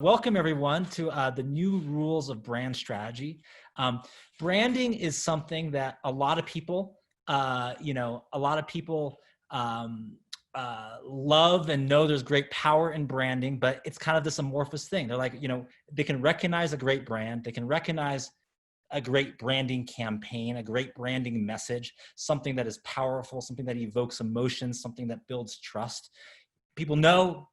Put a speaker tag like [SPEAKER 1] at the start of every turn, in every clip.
[SPEAKER 1] Welcome everyone to the new rules of brand strategy. Branding is something that a lot of people, love and know there's great power in branding, but it's kind of this amorphous thing. They're like, they can recognize a great brand. They can recognize a great branding campaign, a great branding message, something that is powerful, something that evokes emotion, something that builds trust. People know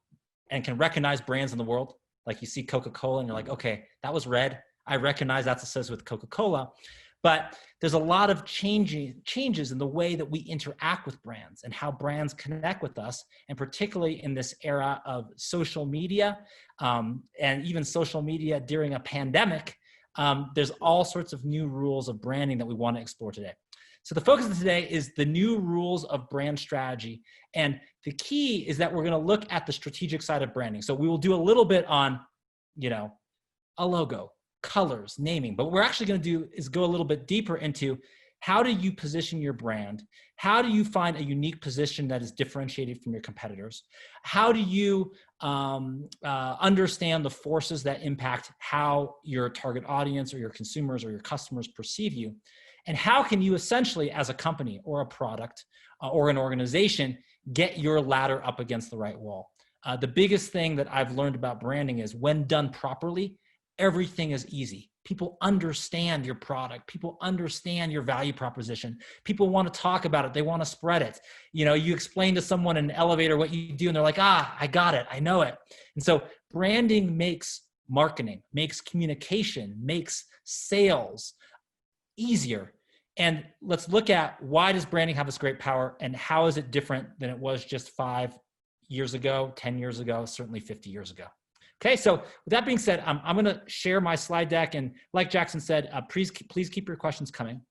[SPEAKER 1] and can recognize brands in the world. Like you see Coca-Cola and you're like, okay, that was red. I recognize that's associated with Coca-Cola. But there's a lot of changes in the way that we interact with brands and how brands connect with us. And particularly in this era of social media and even social media during a pandemic, there's all sorts of new rules of branding that we want to explore today. So the focus of today is the new rules of brand strategy. And the key is that we're going to look at the strategic side of branding. So we will do a little bit on, a logo, colors, naming, but what we're actually going to do is go a little bit deeper into how do you position your brand? How do you find a unique position that is differentiated from your competitors? How do you understand the forces that impact how your target audience or your consumers or your customers perceive you? And how can you essentially, as a company or a product or an organization, get your ladder up against the right wall? The biggest thing that I've learned about branding is when done properly, everything is easy. People understand your product. People understand your value proposition. People want to talk about it. They want to spread it. You explain to someone in an elevator what you do and they're like, I got it. I know it. And so branding makes marketing, makes communication, makes sales easier. And let's look at why does branding have this great power and how is it different than it was just 5 years ago, 10 years ago, certainly 50 years ago. Okay, so with that being said, I'm going to share my slide deck. And like Jackson said, please keep your questions coming.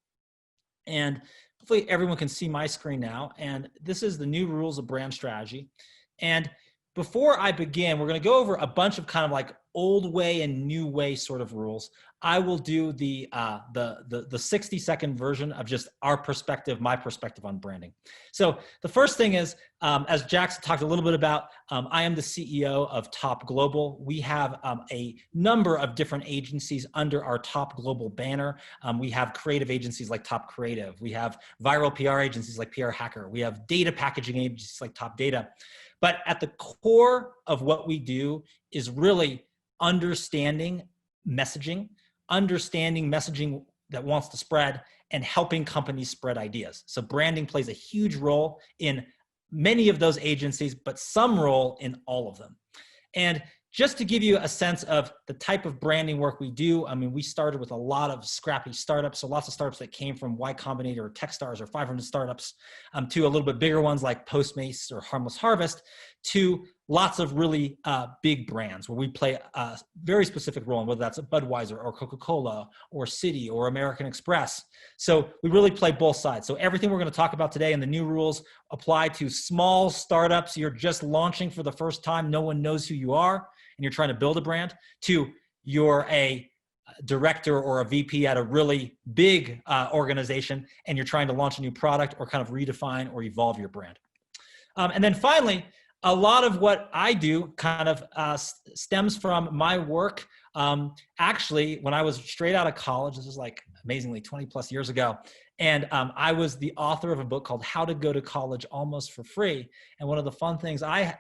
[SPEAKER 1] And hopefully everyone can see my screen now. And this is the new rules of brand strategy. And before I begin, we're going to go over a bunch of kind of like old way and new way sort of rules. I will do the 60-second version of just our perspective, my perspective on branding. So the first thing is, as Jackson talked a little bit about, I am the CEO of Top Global. We have a number of different agencies under our Top Global banner. We have creative agencies like Top Creative. We have viral PR agencies like PR Hacker. We have data packaging agencies like Top Data. But at the core of what we do is really understanding messaging that wants to spread, and helping companies spread ideas. So branding plays a huge role in many of those agencies, but some role in all of them. And just to give you a sense of the type of branding work we do, I mean, we started with a lot of scrappy startups. So lots of startups that came from Y Combinator or Techstars or 500 startups to a little bit bigger ones like Postmates or Harmless Harvest, to lots of really big brands where we play a very specific role, whether that's a Budweiser or Coca-Cola or Citi or American Express. So we really play both sides. So everything we're going to talk about today and the new rules apply to small startups. You're just launching for the first time. No one knows who you are and you're trying to build a brand, to you're a director or a VP at a really big organization and you're trying to launch a new product or kind of redefine or evolve your brand. And then finally, a lot of what I do kind of stems from my work. Actually, when I was straight out of college, this was like amazingly 20 plus years ago. And I was the author of a book called How to Go to College Almost for Free. And one of the fun things I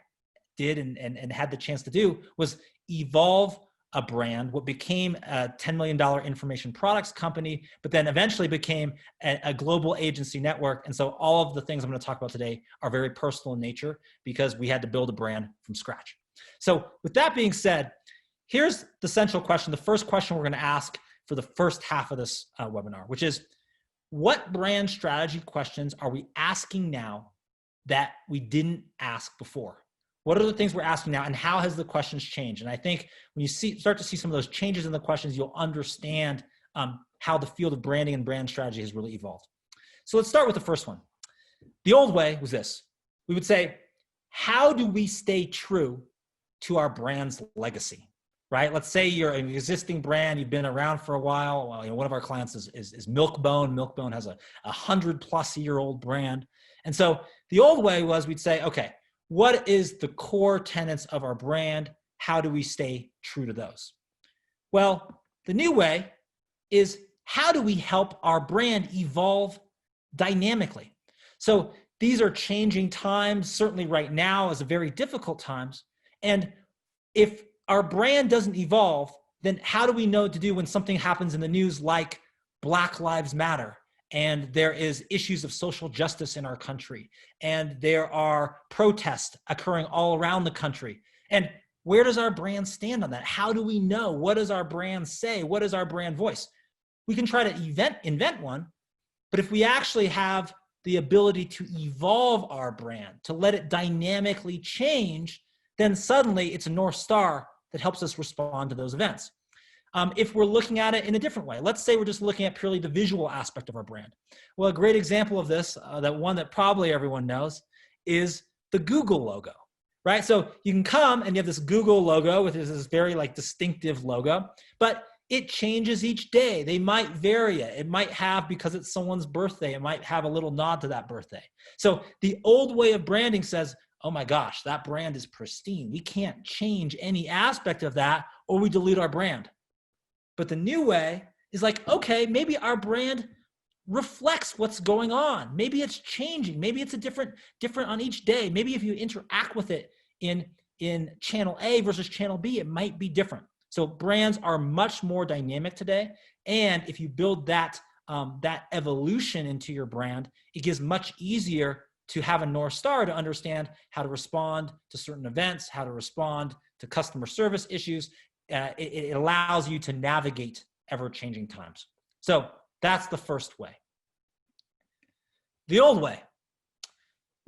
[SPEAKER 1] did and had the chance to do was evolve a brand, what became a $10 million information products company, but then eventually became a global agency network. And so all of the things I'm going to talk about today are very personal in nature because we had to build a brand from scratch. So with that being said, here's the central question. The first question we're going to ask for the first half of this webinar, which is, what brand strategy questions are we asking now that we didn't ask before? What are the things we're asking now, and how has the questions changed? And I think when you start to see some of those changes in the questions, you'll understand how the field of branding and brand strategy has really evolved. So let's start with the first one. The old way was this. We would say, how do we stay true to our brand's legacy, right? Let's say you're an existing brand, you've been around for a while. Well, one of our clients is Milk-Bone. Milk-Bone has a 100-plus-year-old brand. And so the old way was we'd say, okay, what is the core tenets of our brand? how do we stay true to those? Well, the new way is how do we help our brand evolve dynamically? So these are changing times. Certainly right now is a very difficult times. And if our brand doesn't evolve, then how do we know what to do when something happens in the news like Black Lives Matter, and there is issues of social justice in our country, and there are protests occurring all around the country? And where does our brand stand on that? How do we know? What does our brand say? What is our brand voice? We can try to invent one, but if we actually have the ability to evolve our brand, to let it dynamically change, then suddenly it's a North Star that helps us respond to those events. If we're looking at it in a different way, let's say we're just looking at purely the visual aspect of our brand. Well, a great example of this, that one that probably everyone knows, is the Google logo, right? So you can come and you have this Google logo with this very like distinctive logo, but it changes each day. They might vary it. It might have, because it's someone's birthday, it might have a little nod to that birthday. So the old way of branding says, oh my gosh, that brand is pristine. We can't change any aspect of that or we dilute our brand. But the new way is like, okay, maybe our brand reflects what's going on. Maybe it's changing. Maybe it's a different on each day. Maybe if you interact with it in channel A versus channel B, it might be different. So brands are much more dynamic today. And if you build that evolution into your brand, it gets much easier to have a North Star to understand how to respond to certain events, how to respond to customer service issues. It allows you to navigate ever-changing times. So that's the first way. The old way,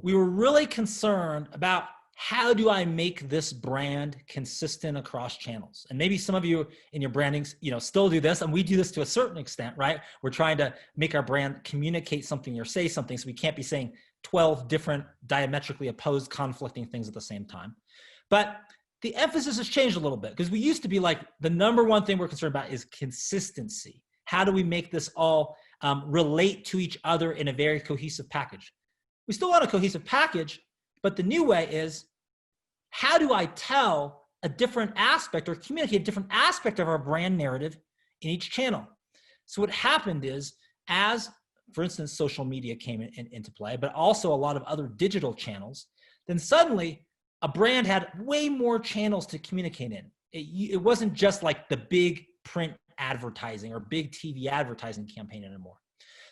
[SPEAKER 1] we were really concerned about how do I make this brand consistent across channels? And maybe some of you in your branding, still do this, and we do this to a certain extent, right? We're trying to make our brand communicate something or say something, so we can't be saying 12 different diametrically opposed conflicting things at the same time. But the emphasis has changed a little bit, because we used to be like, the number one thing we're concerned about is consistency. How do we make this all relate to each other in a very cohesive package? We still want a cohesive package, but the new way is, how do I tell a different aspect or communicate a different aspect of our brand narrative in each channel? So what happened is, as, for instance, social media came into play, but also a lot of other digital channels, then suddenly a brand had way more channels to communicate in. It wasn't just like the big print advertising or big TV advertising campaign anymore.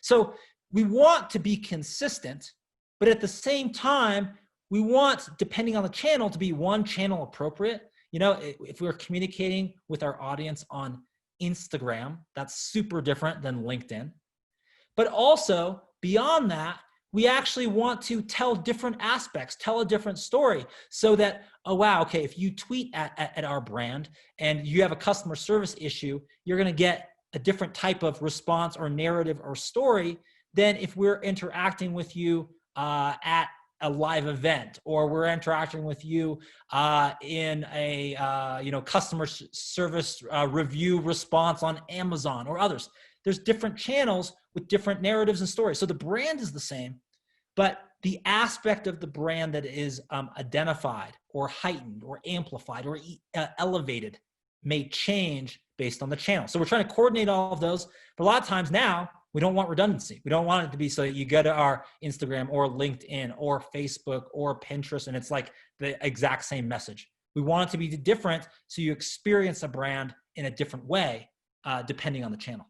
[SPEAKER 1] So we want to be consistent, but at the same time, we want, depending on the channel, to be one channel appropriate. If we're communicating with our audience on Instagram, that's super different than LinkedIn. But also, beyond that, we actually want to tell different aspects, tell a different story, so that, oh wow, okay, if you tweet at our brand and you have a customer service issue, you're gonna get a different type of response or narrative or story than if we're interacting with you at a live event, or we're interacting with you in a customer service review response on Amazon or others. There's different channels with different narratives and stories. So the brand is the same, but the aspect of the brand that is identified or heightened or amplified or elevated may change based on the channel. So we're trying to coordinate all of those, but a lot of times now, we don't want redundancy. We don't want it to be so that you go to our Instagram or LinkedIn or Facebook or Pinterest and it's like the exact same message. We want it to be different so you experience a brand in a different way depending on the channel.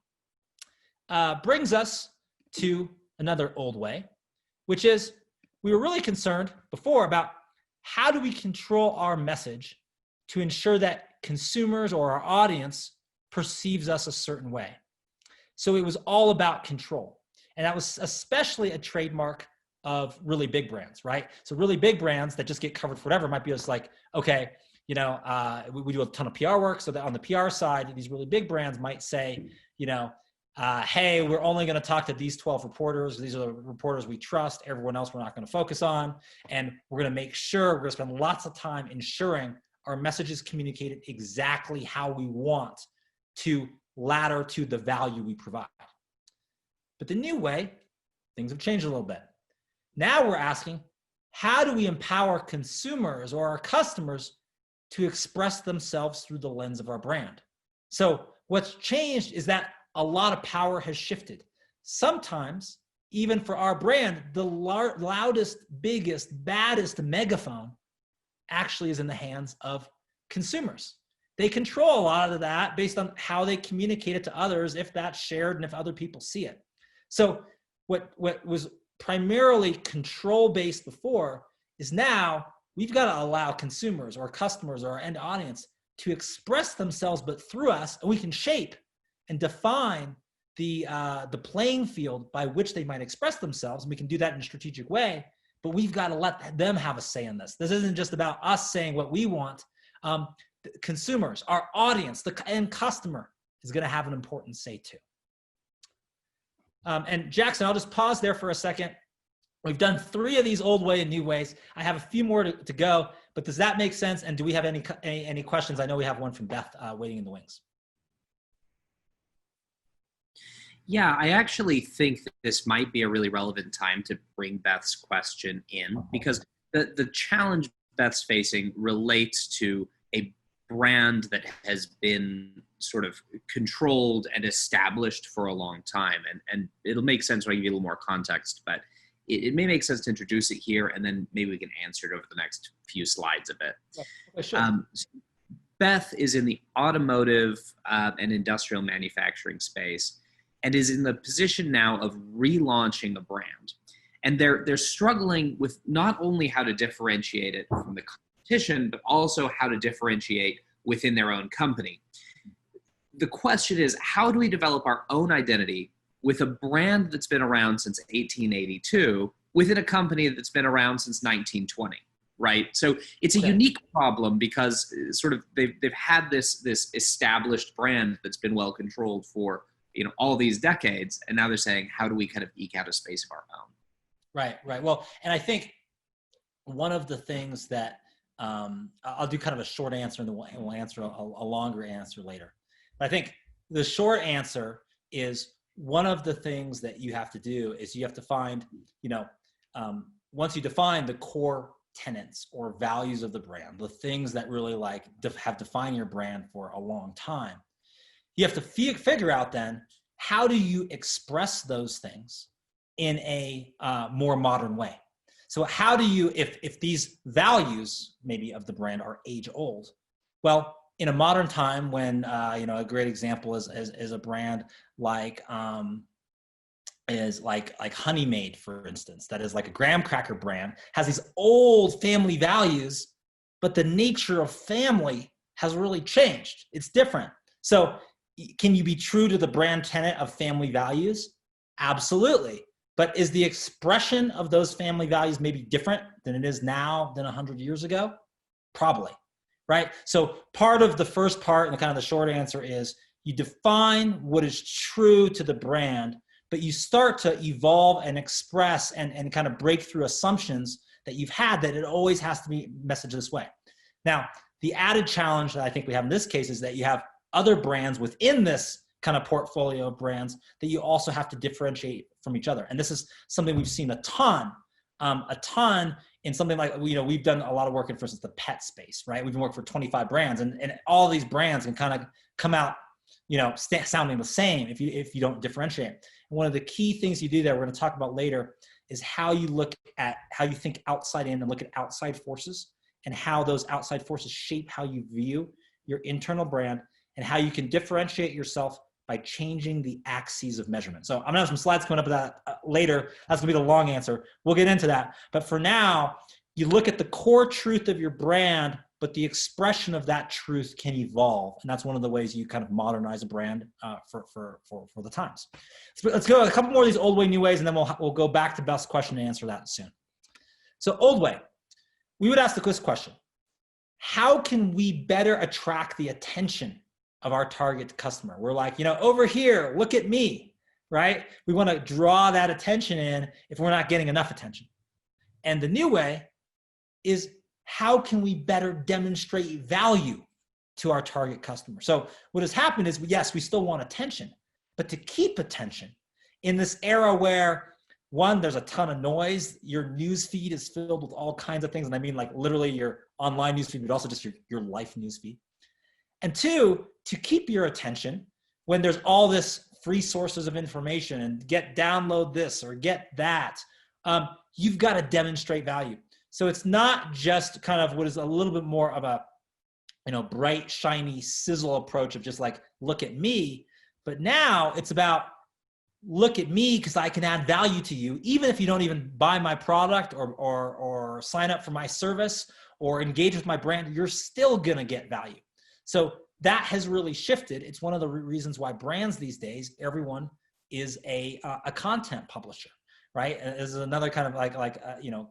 [SPEAKER 1] Brings us to another old way, which is, we were really concerned before about how do we control our message to ensure that consumers or our audience perceives us a certain way. So it was all about control. And that was especially a trademark of really big brands, right? So really big brands that just get covered for whatever might be just like, okay, we do a ton of PR work. So that on the PR side, these really big brands might say, hey, we're only going to talk to these 12 reporters. These are the reporters we trust. Everyone else we're not going to focus on. And we're going to make sure, we're going to spend lots of time ensuring our message is communicated exactly how we want to ladder to the value we provide. But the new way, things have changed a little bit. Now we're asking, how do we empower consumers or our customers to express themselves through the lens of our brand. So what's changed is that a lot of power has shifted. Sometimes, even for our brand, the loudest, biggest, baddest megaphone actually is in the hands of consumers. They control a lot of that based on how they communicate it to others, if that's shared and if other people see it. So what was primarily control-based before is now we've got to allow consumers or customers or our end audience to express themselves, but through us, and we can shape and define the playing field by which they might express themselves. And we can do that in a strategic way, but we've got to let them have a say in this. This isn't just about us saying what we want. Consumers, our audience, the end customer is going to have an important say too. And Jackson, I'll just pause there for a second. We've done 3 of these old way and new ways. I have a few more to go, but does that make sense? And do we have any questions? I know we have one from Beth waiting in the wings.
[SPEAKER 2] Yeah, I actually think that this might be a really relevant time to bring Beth's question in, because the challenge Beth's facing relates to a brand that has been sort of controlled and established for a long time. And it'll make sense when I give you a little more context, but it may make sense to introduce it here, and then maybe we can answer it over the next few slides a bit.
[SPEAKER 1] Yeah, sure.
[SPEAKER 2] So Beth is in the automotive and industrial manufacturing space, and is in the position now of relaunching a brand. And they're struggling with not only how to differentiate it from the competition, but also how to differentiate within their own company. The question is, how do we develop our own identity with a brand that's been around since 1882 within a company that's been around since 1920, right? So it's a unique problem because sort of they've had this established brand that's been well controlled for all these decades, and now they're saying, how do we kind of eke out a space of our own?
[SPEAKER 1] Right. Well, and I think one of the things that I'll do kind of a short answer, and then we'll answer a longer answer later. But I think the short answer is, one of the things that you have to do is you have to find, once you define the core tenets or values of the brand, the things that really have defined your brand for a long time, you have to figure out then, how do you express those things in a more modern way? So how do you, if these values maybe of the brand are age old, well, in a modern time when, a great example is a brand like Honey Maid, for instance, that is like a graham cracker brand, has these old family values, but the nature of family has really changed. It's different. So can you be true to the brand tenet of family values? Absolutely. But is the expression of those family values maybe different than it is now than 100 years ago? Probably. Right? So part of the first part, and kind of the short answer, is you define what is true to the brand, but you start to evolve and express and kind of break through assumptions that you've had that it always has to be messaged this way. Now, the added challenge that I think we have in this case is that you have other brands within this kind of portfolio of brands that you also have to differentiate from each other. And this is something we've seen a ton in something like, we've done a lot of work in, for instance, the pet space, right? We've been working for 25 brands, and all these brands can kind of come out, sounding the same if you don't differentiate. And one of the key things you do there, we're going to talk about later, is how you think outside in and look at outside forces, and how those outside forces shape how you view your internal brand, and how you can differentiate yourself by changing the axes of measurement. So I'm gonna have some slides coming up with that later. That's gonna be the long answer. We'll get into that. But for now, you look at the core truth of your brand, but the expression of that truth can evolve. And that's one of the ways you kind of modernize a brand for the times. So let's go a couple more of these old way, new ways, and then we'll go back to Beth's question and answer that soon. So old way, we would ask this question: how can we better attract the attention of our target customer? We're like, over here, look at me, right? We want to draw that attention in if we're not getting enough attention. And the new way is, how can we better demonstrate value to our target customer? So what has happened is, yes, we still want attention, but to keep attention in this era where One, there's a ton of noise. Your news feed is filled with all kinds of things. And I mean like literally your online news feed, but also just your life news feed. And two, to keep your attention when there's all this free sources of information and download this or get that, you've got to demonstrate value. So it's not just kind of what is a little bit more of a, bright, shiny sizzle approach of just like, look at me. But now it's about look at me because I can add value to you, even if you don't even buy my product or sign up for my service or engage with my brand, you're still going to get value. So that has really shifted. It's one of the reasons why brands these days, everyone is a content publisher, right? And this is another kind of like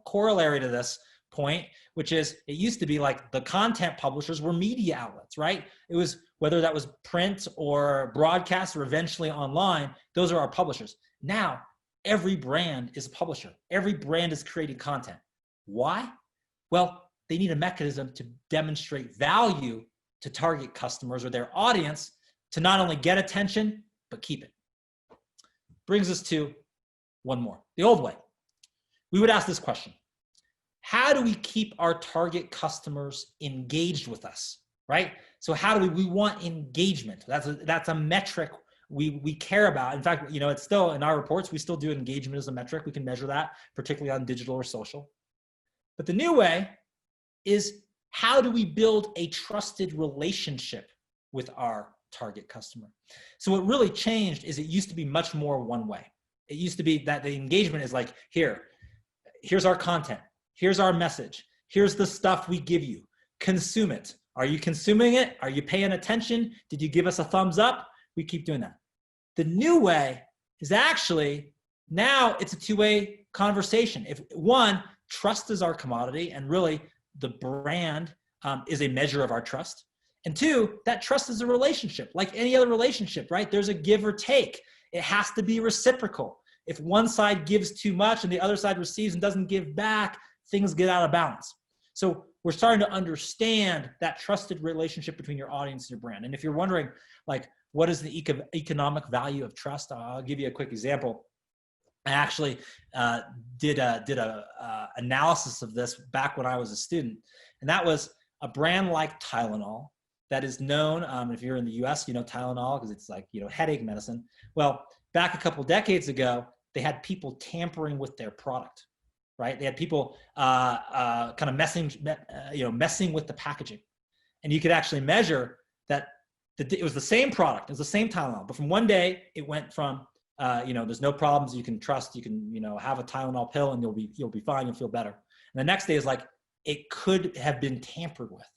[SPEAKER 1] corollary to this point, which is it used to be like the content publishers were media outlets, right? It was whether that was print or broadcast or eventually online, those are our publishers. Now, every brand is a publisher. Every brand is creating content. Why? Well, they need a mechanism to demonstrate value to target customers or their audience to not only get attention, but keep it. Brings us to one more, the old way. We would ask this question: how do we keep our target customers engaged with us, right? So how do we want engagement? That's a metric we care about. In fact, it's still in our reports, we still do engagement as a metric. We can measure that, particularly on digital or social. But the new way is, how do we build a trusted relationship with our target customer? So what really changed is it used to be much more one way. It used to be that the engagement is like, here's our content. Here's our message. Here's the stuff we give you. Consume it. Are you consuming it? Are you paying attention? Did you give us a thumbs up? We keep doing that. The new way is actually, now it's a two-way conversation. If one, trust is our commodity, and really the brand is a measure of our trust. And two, that trust is a relationship, like any other relationship, right? There's a give or take. It has to be reciprocal. If one side gives too much and the other side receives and doesn't give back, things get out of balance. So we're starting to understand that trusted relationship between your audience and your brand. And if you're wondering, like, what is the economic value of trust? I'll give you a quick example. I actually did a analysis of this back when I was a student, and that was a brand like Tylenol that is known, if you're in the US, Tylenol because it's like, headache medicine. Well, back a couple decades ago, they had people tampering with their product, right? They had people kind of messing with the packaging, and you could actually measure that it was the same product, it was the same Tylenol, but from one day it went from there's no problems, you can trust, you can have a Tylenol pill and you'll be fine, you'll feel better. And the next day is like, it could have been tampered with.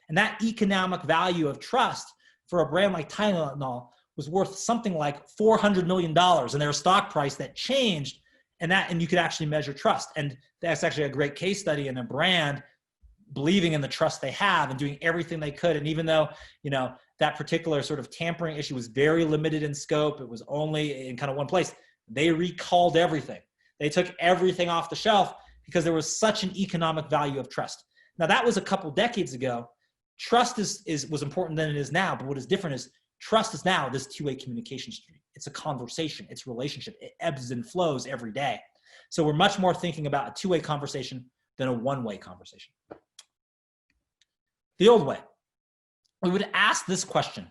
[SPEAKER 1] And that economic value of trust for a brand like Tylenol was worth something like $400 million in their stock price that changed, and you could actually measure trust. And that's actually a great case study in a brand believing in the trust they have and doing everything they could. And even though, that particular sort of tampering issue was very limited in scope, it was only in kind of one place, they recalled everything. They took everything off the shelf because there was such an economic value of trust. Now that was a couple decades ago. Trust was important than it is now, but what is different is trust is now this two-way communication stream. It's a conversation, it's a relationship. It ebbs and flows every day. So we're much more thinking about a two-way conversation than a one-way conversation. The old way, we would ask this question: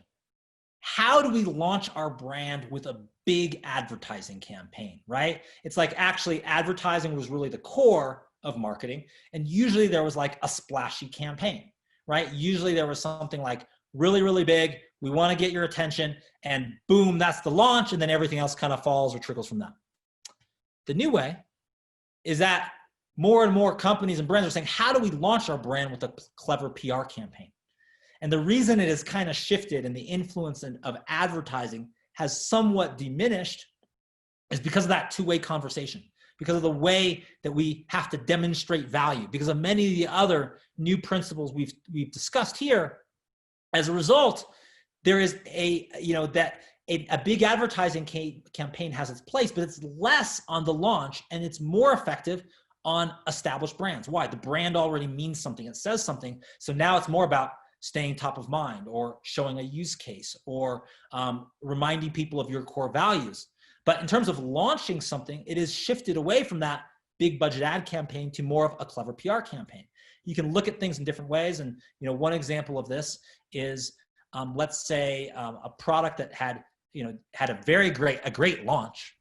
[SPEAKER 1] how do we launch our brand with a big advertising campaign, right? It's like actually advertising was really the core of marketing. And usually there was like a splashy campaign, right? Usually there was something like really, really big. We want to get your attention, and boom, that's the launch. And then everything else kind of falls or trickles from that. The new way is that more and more companies and brands are saying, how do we launch our brand with a clever PR campaign? And the reason it has kind of shifted and the influence of advertising has somewhat diminished is because of that two-way conversation, because of the way that we have to demonstrate value, because of many of the other new principles we've discussed here. As a result, there is a big advertising campaign has its place, but it's less on the launch and it's more effective on established brands. Why? The brand already means something. It says something. So now it's more about staying top of mind or showing a use case or reminding people of your core values. But in terms of launching something, it is shifted away from that big budget ad campaign to more of a clever PR campaign. You can look at things in different ways. And one example of this is, let's say a product that had a great launch.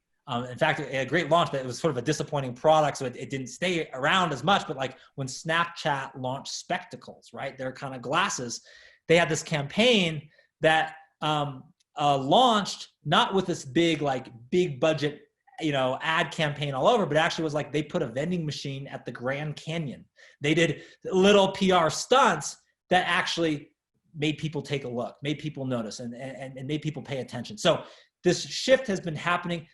[SPEAKER 1] In fact, a great launch, but it was sort of a disappointing product, so it didn't stay around as much. But like when Snapchat launched spectacles, right? Their kind of glasses, they had this campaign that launched not with this big budget, ad campaign all over, but actually was like they put a vending machine at the Grand Canyon. They did little PR stunts that actually made people take a look, made people notice, and made people pay attention. So this shift has been happening.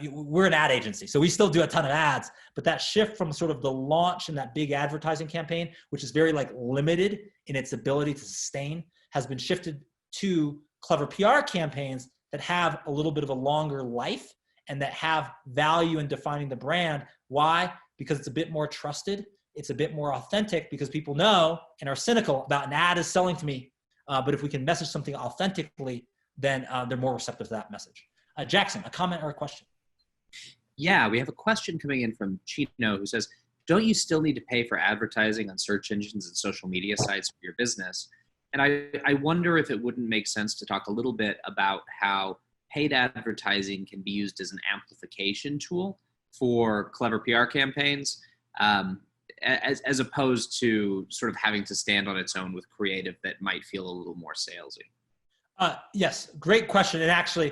[SPEAKER 1] We're an ad agency, so we still do a ton of ads, but that shift from sort of the launch and that big advertising campaign, which is very limited in its ability to sustain, has been shifted to clever PR campaigns that have a little bit of a longer life and that have value in defining the brand. Why? Because it's a bit more trusted. It's a bit more authentic because people know and are cynical about an ad is selling to me. But if we can message something authentically, then they're more receptive to that message. Jackson, a comment or a question?
[SPEAKER 2] Yeah, we have a question coming in from Chino who says, don't you still need to pay for advertising on search engines and social media sites for your business? And I wonder if it wouldn't make sense to talk a little bit about how paid advertising can be used as an amplification tool for clever PR campaigns, as opposed to sort of having to stand on its own with creative that might feel a little more salesy.
[SPEAKER 1] Yes, great question. And actually,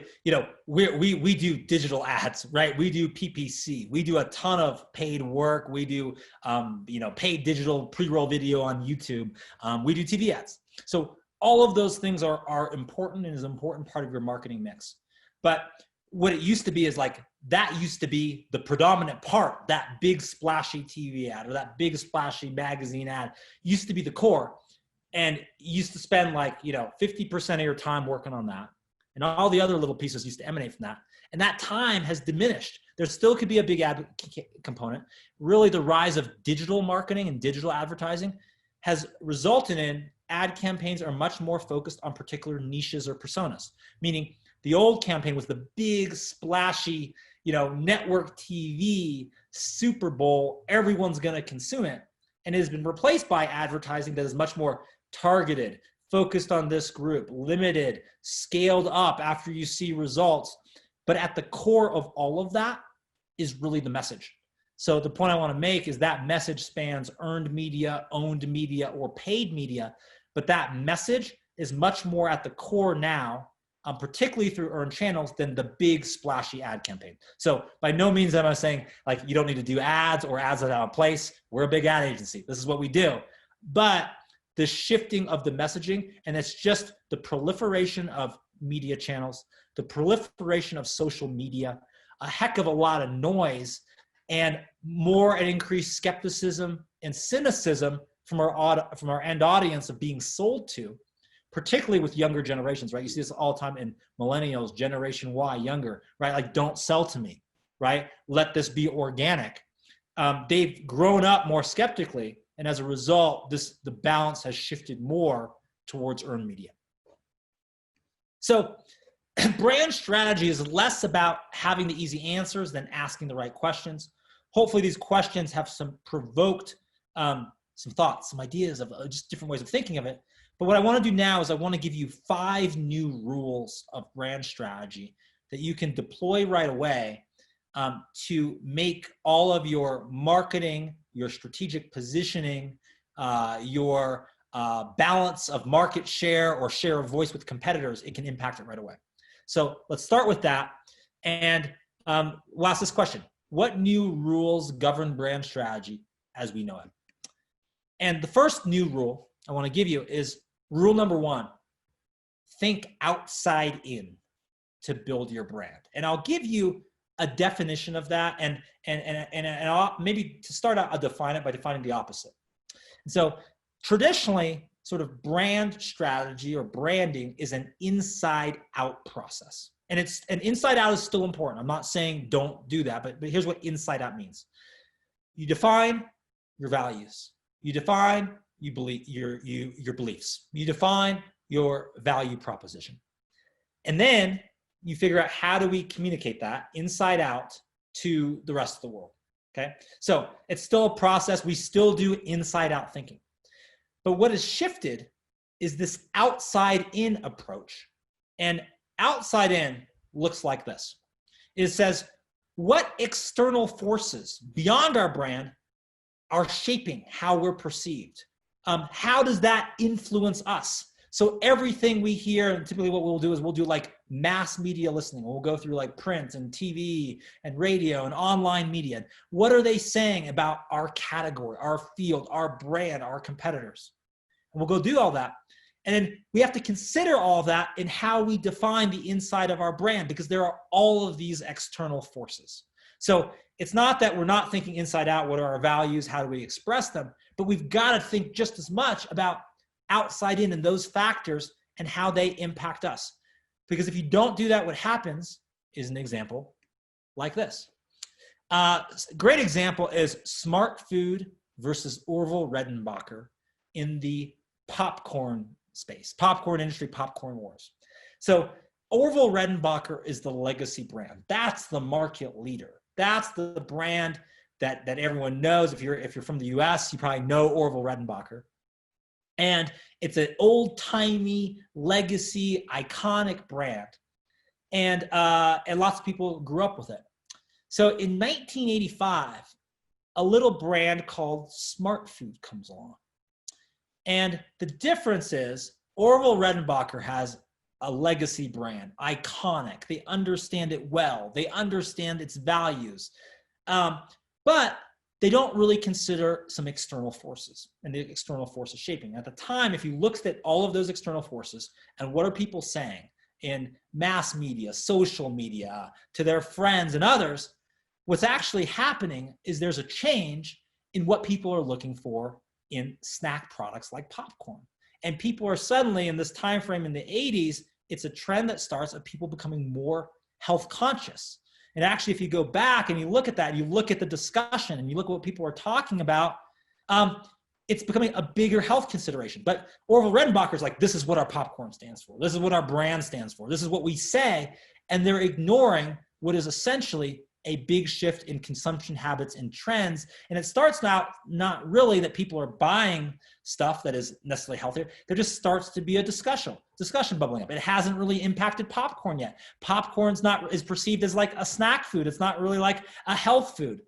[SPEAKER 1] we do digital ads, right? We do PPC. We do a ton of paid work. We do, paid digital pre-roll video on YouTube. We do TV ads. So all of those things are important and is an important part of your marketing mix. But what it used to be is that used to be the predominant part. That big splashy TV ad or that big splashy magazine ad used to be the core. And you used to spend 50% of your time working on that. And all the other little pieces used to emanate from that. And that time has diminished. There still could be a big ad component. Really, the rise of digital marketing and digital advertising has resulted in ad campaigns are much more focused on particular niches or personas. Meaning the old campaign was the big splashy, network TV, Super Bowl, everyone's going to consume it. And it has been replaced by advertising that is much more targeted, focused on this group, limited, scaled up after you see results. But at the core of all of that is really the message. So the point I want to make is that message spans earned media, owned media, or paid media. But that message is much more at the core now, particularly through earned channels, than the big splashy ad campaign. So by no means am I saying you don't need to do ads or ads that are out of place. We're a big ad agency. This is what we do. But the shifting of the messaging, and it's just the proliferation of media channels, the proliferation of social media, a heck of a lot of noise, and more and increased skepticism and cynicism from our end audience of being sold to, particularly with younger generations, right? You see this all the time in millennials, Generation Y, younger, right? Don't sell to me, right? Let this be organic. They've grown up more skeptically, and as a result, the balance has shifted more towards earned media. So brand strategy is less about having the easy answers than asking the right questions. Hopefully these questions have provoked some thoughts, some ideas of just different ways of thinking of it. But what I want to do now is I want to give you 5 new rules of brand strategy that you can deploy right away to make all of your marketing, your strategic positioning, your balance of market share or share of voice with competitors, it can impact it right away. So let's start with that. And we'll ask this question: what new rules govern brand strategy as we know it? And the first new rule I want to give you is rule number 1: think outside in to build your brand. And I'll give you a definition of that, and I'll, maybe to start out, I'll define it by defining the opposite. And so traditionally, sort of brand strategy or branding is an inside out process. And inside out is still important. I'm not saying don't do that, but here's what inside out means. You define your values. You define your beliefs. You define your value proposition. And then you figure out how do we communicate that inside out to the rest of the world, okay? So it's still a process. We still do inside out thinking. But what has shifted is this outside in approach. And outside in looks like this. It says, what external forces beyond our brand are shaping how we're perceived? How does that influence us? So everything we hear, and typically what we'll do is we'll do like mass media listening. We'll go through like print and TV and radio and online media. What are they saying about our category, our field, our brand, our competitors? And we'll go do all that. And then we have to consider all of that in how we define the inside of our brand, because there are all of these external forces. So it's not that we're not thinking inside out, what are our values, how do we express them, but we've got to think just as much about outside in and those factors and how they impact us. Because if you don't do that, what happens is an example like this. Great example is Smart Food versus Orville Redenbacher in the popcorn space, popcorn industry, popcorn wars. So Orville Redenbacher is the legacy brand. That's the market leader. That's the brand that everyone knows. If you're from the US, you probably know Orville Redenbacher. And it's an old-timey, legacy, iconic brand. And lots of people grew up with it. So in 1985, a little brand called Smart Food comes along. And the difference is Orville Redenbacher has a legacy brand, iconic. They understand it well. They understand its values. But they don't really consider some external forces and the external forces shaping. At the time, if you looked at all of those external forces and what are people saying in mass media, social media, to their friends and others, what's actually happening is there's a change in what people are looking for in snack products like popcorn. And people are suddenly, in this time frame in the 80s, it's a trend that starts of people becoming more health conscious. And actually, if you go back and you look at that, you look at the discussion and you look at what people are talking about, it's becoming a bigger health consideration. But Orville Redenbacher is like, this is what our popcorn stands for. This is what our brand stands for. This is what we say. And they're ignoring what is essentially a big shift in consumption habits and trends. And it starts out not really that people are buying stuff that is necessarily healthier. There just starts to be a discussion bubbling up. It hasn't really impacted popcorn yet. Popcorn's is perceived as like a snack food. It's not really like a health food.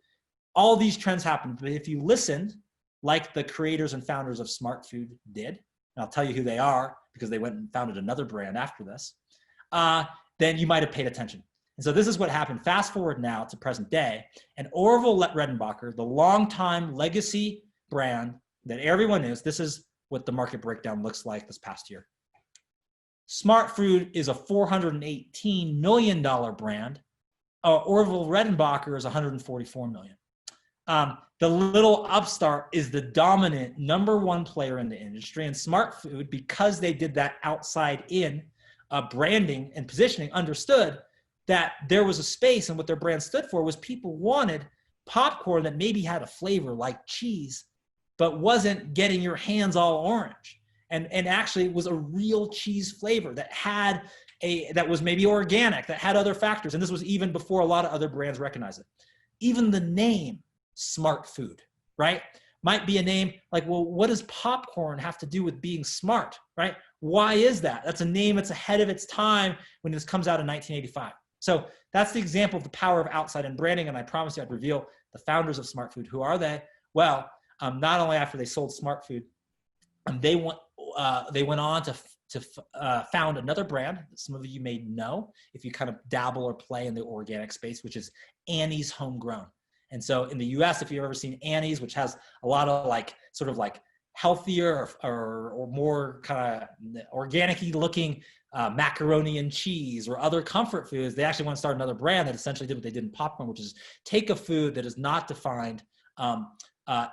[SPEAKER 1] All these trends happen. But if you listened, like the creators and founders of Smart Food did, and I'll tell you who they are because they went and founded another brand after this, then you might have paid attention. And so this is what happened. Fast forward now to present day, and Orville Redenbacher, the longtime legacy brand that everyone knows, this is what the market breakdown looks like this past year. Smart Food is a $418 million brand. Orville Redenbacher is $144 million. The little upstart is the dominant #1 player in the industry, and Smart Food, because they did that outside in branding and positioning, understood that there was a space, and what their brand stood for was people wanted popcorn that maybe had a flavor like cheese, but wasn't getting your hands all orange. And actually was a real cheese flavor that was maybe organic, that had other factors. And this was even before a lot of other brands recognized it. Even the name Smart Food, right? Might be a name like, well, what does popcorn have to do with being smart, right? Why is that? That's a name that's ahead of its time when this comes out in 1985. So that's the example of the power of outside in branding. And I promise you I'd reveal the founders of Smart Food. Who are they? Well, not only after they sold Smart Food, they went on to found another brand that some of you may know if you kind of dabble or play in the organic space, which is Annie's Homegrown. And so in the US, if you've ever seen Annie's, which has a lot of like sort of like healthier or more kind of organic-y looking macaroni and cheese or other comfort foods, they actually want to start another brand that essentially did what they did in popcorn, which is take a food that is not defined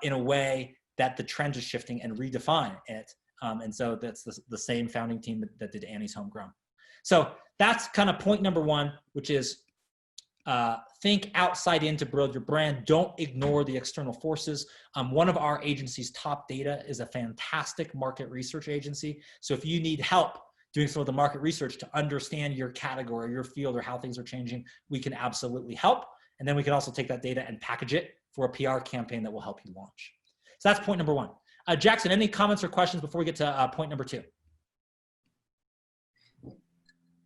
[SPEAKER 1] in a way that the trend is shifting and redefine it. And so that's the same founding team that did Annie's Homegrown. So that's kind of point #1, which is think outside in to build your brand. Don't ignore the external forces. One of our agency's Top Data is a fantastic market research agency. So if you need help doing some of the market research to understand your category, your field, or how things are changing, we can absolutely help. And then we can also take that data and package it for a PR campaign that will help you launch. So that's point number one. Jackson, any comments or questions before we get to point number two?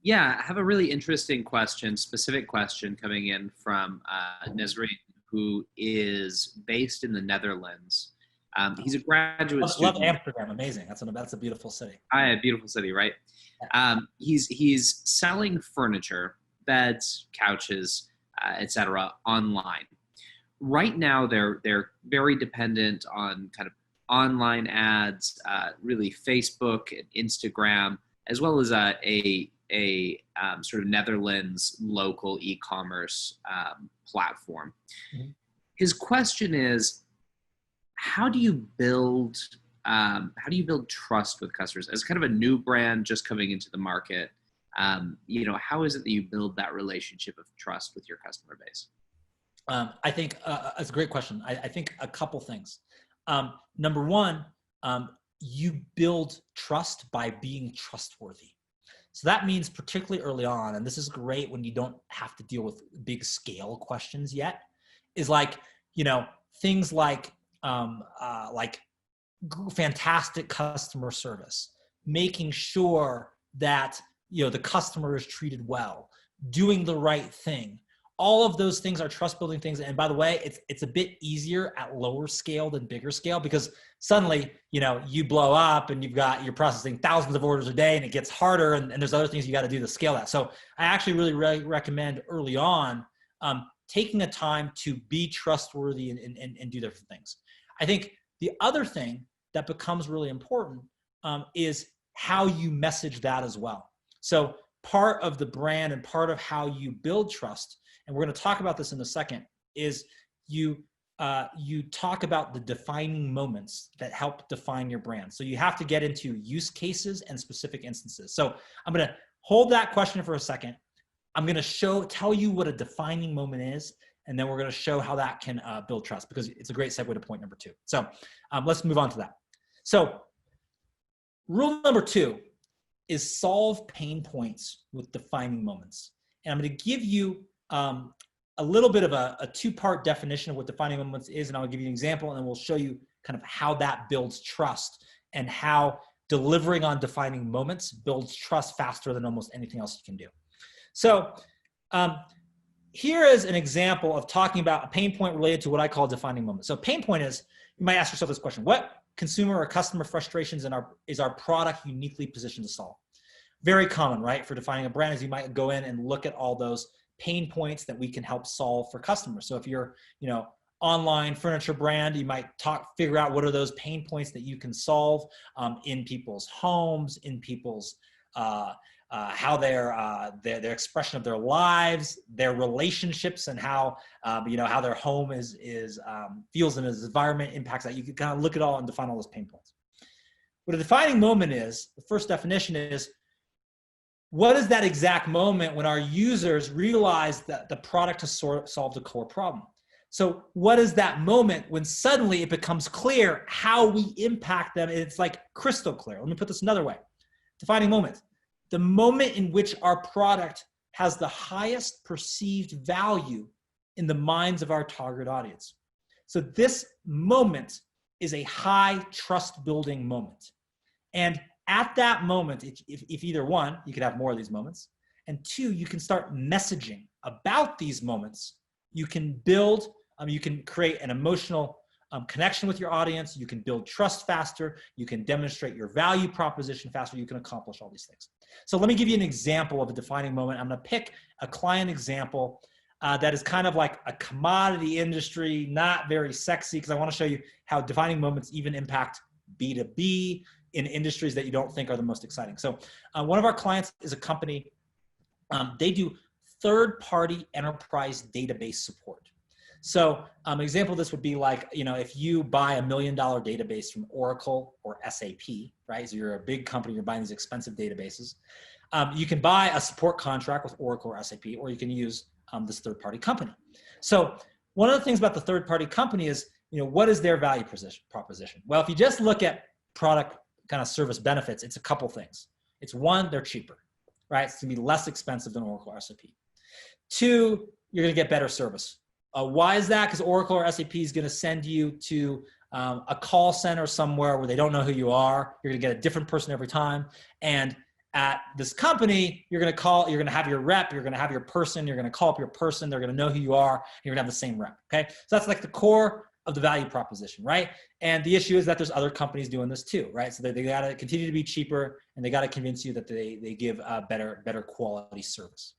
[SPEAKER 2] Yeah, I have a really interesting question, specific question coming in from Nesreen, who is based in the Netherlands. He's a graduate student.
[SPEAKER 1] Love Amsterdam, amazing. That's a beautiful city.
[SPEAKER 2] A beautiful city, right? He's selling furniture, beds, couches, etc. online. Right now, they're very dependent on kind of online ads, really Facebook and Instagram, as well as a sort of Netherlands local e-commerce platform. Mm-hmm. His question is, how do you build trust with customers as kind of a new brand just coming into the market? How is it that you build that relationship of trust with your customer base?
[SPEAKER 1] I think it's a great question. I think a couple things. Number one, you build trust by being trustworthy. So that means particularly early on, and this is great when you don't have to deal with big scale questions yet, is things like fantastic customer service, making sure that the customer is treated well, doing the right thing. All of those things are trust building things. And by the way, it's a bit easier at lower scale than bigger scale, because suddenly, you blow up and you're processing thousands of orders a day, and it gets harder. And there's other things you got to do to scale that. So I actually really recommend early on taking the time to be trustworthy and do different things. I think the other thing that becomes really important is how you message that as well. So part of the brand and part of how you build trust, and we're going to talk about this in a second, is you talk about the defining moments that help define your brand. So you have to get into use cases and specific instances. So I'm going to hold that question for a second. I'm going to tell you what a defining moment is, and then we're going to show how that can build trust, because it's a great segue to point number two. So let's move on to that. So rule number two is solve pain points with defining moments. And I'm going to give you a little bit of a two-part definition of what defining moments is, and I'll give you an example, and then we'll show you kind of how that builds trust and how delivering on defining moments builds trust faster than almost anything else you can do. So here is an example of talking about a pain point related to what I call a defining moment. So pain point is, you might ask yourself this question: what consumer or customer frustrations is our product uniquely positioned to solve? Very common, right? For defining a brand is you might go in and look at all those pain points that we can help solve for customers. So if you're, online furniture brand, you might figure out what are those pain points that you can solve in people's homes, in people's how their expression of their lives, their relationships, and how how their home feels in its environment impacts that. You can kind of look at all and define all those pain points. What a defining moment is, the first definition is, what is that exact moment when our users realize that the product has solved a core problem? So what is that moment when suddenly it becomes clear how we impact them? It's like crystal clear. Let me put this another way. Defining moment: the moment in which our product has the highest perceived value in the minds of our target audience. So this moment is a high trust building moment. And at that moment, if either one, you could have more of these moments, and two, you can start messaging about these moments. You can build, you can create an emotional connection with your audience. You can build trust faster. You can demonstrate your value proposition faster. You can accomplish all these things. So let me give you an example of a defining moment. I'm going to pick a client example that is kind of like a commodity industry, not very sexy, because I want to show you how defining moments even impact B2B in industries that you don't think are the most exciting. So one of our clients is a company, they do third-party enterprise database support. So an example of this would be like, if you buy $1 million database from Oracle or SAP, right? So you're a big company, you're buying these expensive databases. You can buy a support contract with Oracle or SAP, or you can use this third-party company. So one of the things about the third-party company is, what is their value proposition? Well, if you just look at product kind of service benefits, it's a couple things. It's one, they're cheaper, right? It's gonna be less expensive than Oracle or SAP. Two, you're gonna get better service. Why is that? Because Oracle or SAP is gonna send you to a call center somewhere where they don't know who you are. You're gonna get a different person every time. And at this company, you're gonna have your rep, you're gonna have your person, you're gonna call up your person, they're gonna know who you are, and you're gonna have the same rep, okay? So that's like the core of the value proposition, right? And the issue is that there's other companies doing this too, right? So they gotta continue to be cheaper, and they gotta convince you that they give better quality service.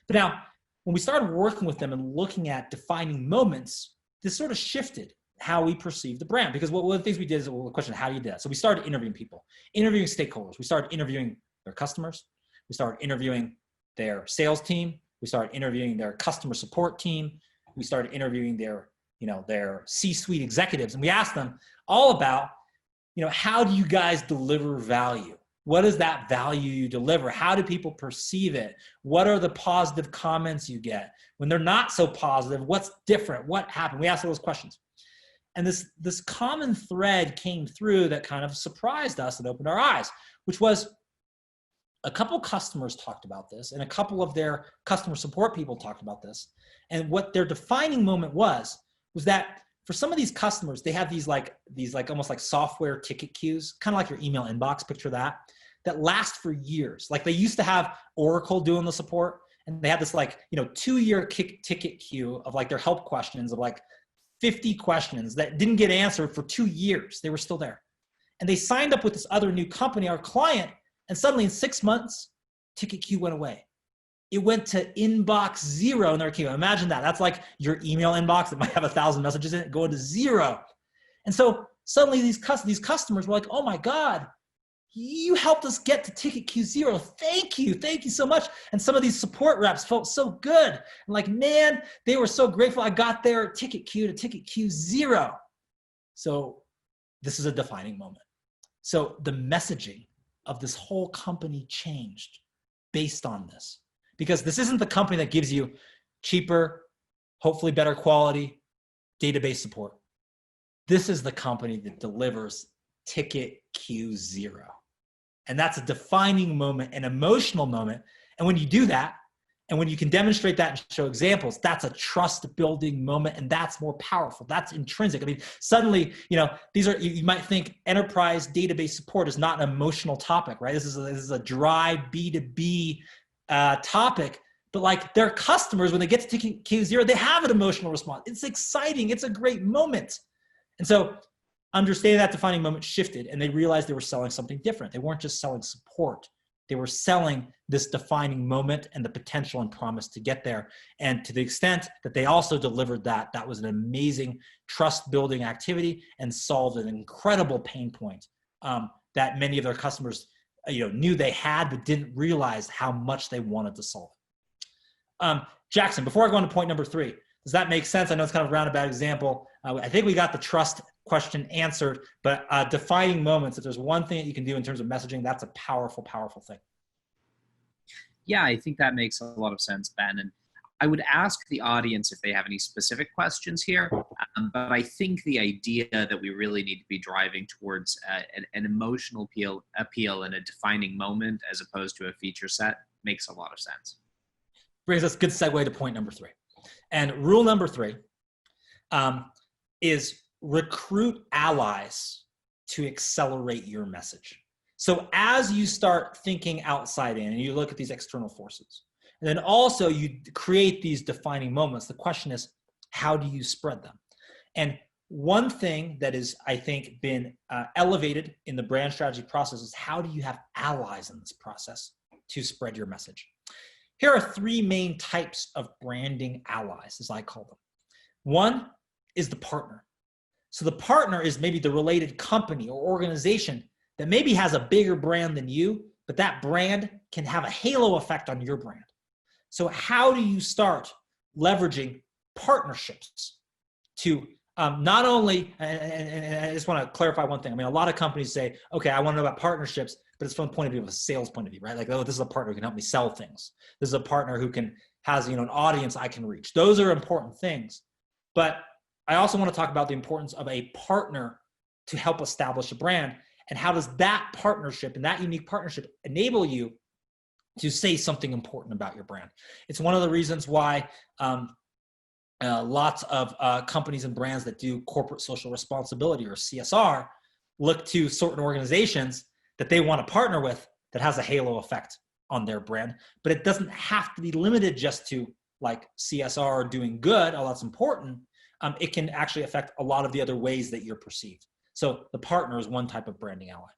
[SPEAKER 1] But now, when we started working with them and looking at defining moments, this sort of shifted how we perceive the brand. Because one of the things we did is the question, how do you do that? So we started interviewing people, interviewing stakeholders. We started interviewing their customers. We started interviewing their sales team. We started interviewing their customer support team. We started interviewing their C-suite executives. And we asked them all about, how do you guys deliver value? What is that value you deliver? How do people perceive it? What are the positive comments you get? When they're not so positive, what's different? What happened? We asked those questions. And this common thread came through that kind of surprised us and opened our eyes, which was a couple customers talked about this, and a couple of their customer support people talked about this. And what their defining moment was that for some of these customers, they have these almost like software ticket queues, kind of like your email inbox, picture that last for years. Like they used to have Oracle doing the support, and they had this 2-year ticket queue of like their help questions of like 50 questions that didn't get answered for 2 years. They were still there. And they signed up with this other new company, our client, and suddenly in 6 months, ticket queue went away. It went to inbox 0 in their queue. Imagine that. That's like your email inbox that might have 1,000 messages in it, going to 0. And so suddenly these customers were like, oh my God, you helped us get to ticket queue 0. Thank you so much. And some of these support reps felt so good. And like, man, they were so grateful I got their ticket queue to ticket queue 0. So this is a defining moment. So the messaging of this whole company changed based on this. Because this isn't the company that gives you cheaper, hopefully better quality database support. This is the company that delivers ticket queue 0. And that's a defining moment, an emotional moment. And when you do that, and when you can demonstrate that and show examples, that's a trust building moment, and that's more powerful. That's intrinsic. I mean, suddenly, you might think enterprise database support is not an emotional topic, right? This is a dry B2B topic, but like their customers, when they get to ticket queue 0, they have an emotional response. It's exciting. It's a great moment. And so understanding that defining moment shifted, and they realized they were selling something different. They weren't just selling support. They were selling this defining moment and the potential and promise to get there. And to the extent that they also delivered that was an amazing trust building activity and solved an incredible pain point that many of their customers knew they had, but didn't realize how much they wanted to solve. Jackson, before I go on to point number 3, does that make sense? I know it's kind of a roundabout example. I think we got the trust question answered, but defining moments, if there's one thing that you can do in terms of messaging, that's a powerful, powerful thing.
[SPEAKER 2] Yeah, I think that makes a lot of sense, Ben. And I would ask the audience if they have any specific questions here, but I think the idea that we really need to be driving towards an emotional appeal and a defining moment as opposed to a feature set makes a lot of sense.
[SPEAKER 1] Brings us a good segue to point number 3. And rule number 3 is recruit allies to accelerate your message. So as you start thinking outside in and you look at these external forces, and then also you create these defining moments, the question is, how do you spread them? And one thing that is, I think, been elevated in the brand strategy process is how do you have allies in this process to spread your message? Here are 3 main types of branding allies, as I call them. One is the partner. So the partner is maybe the related company or organization that maybe has a bigger brand than you, but that brand can have a halo effect on your brand. So how do you start leveraging partnerships to not only, and I just want to clarify one thing. I mean, a lot of companies say, okay, I want to know about partnerships, but it's from the point of view of a sales point of view, right? Like, oh, this is a partner who can help me sell things. This is a partner who has an audience I can reach. Those are important things. But I also want to talk about the importance of a partner to help establish a brand. And how does that partnership and that unique partnership enable you to say something important about your brand? It's one of the reasons why lots of companies and brands that do corporate social responsibility or CSR look to certain organizations that they want to partner with that has a halo effect on their brand. But it doesn't have to be limited just to like CSR or doing good, although that's important. It can actually affect a lot of the other ways that you're perceived. So the partner is one type of branding ally.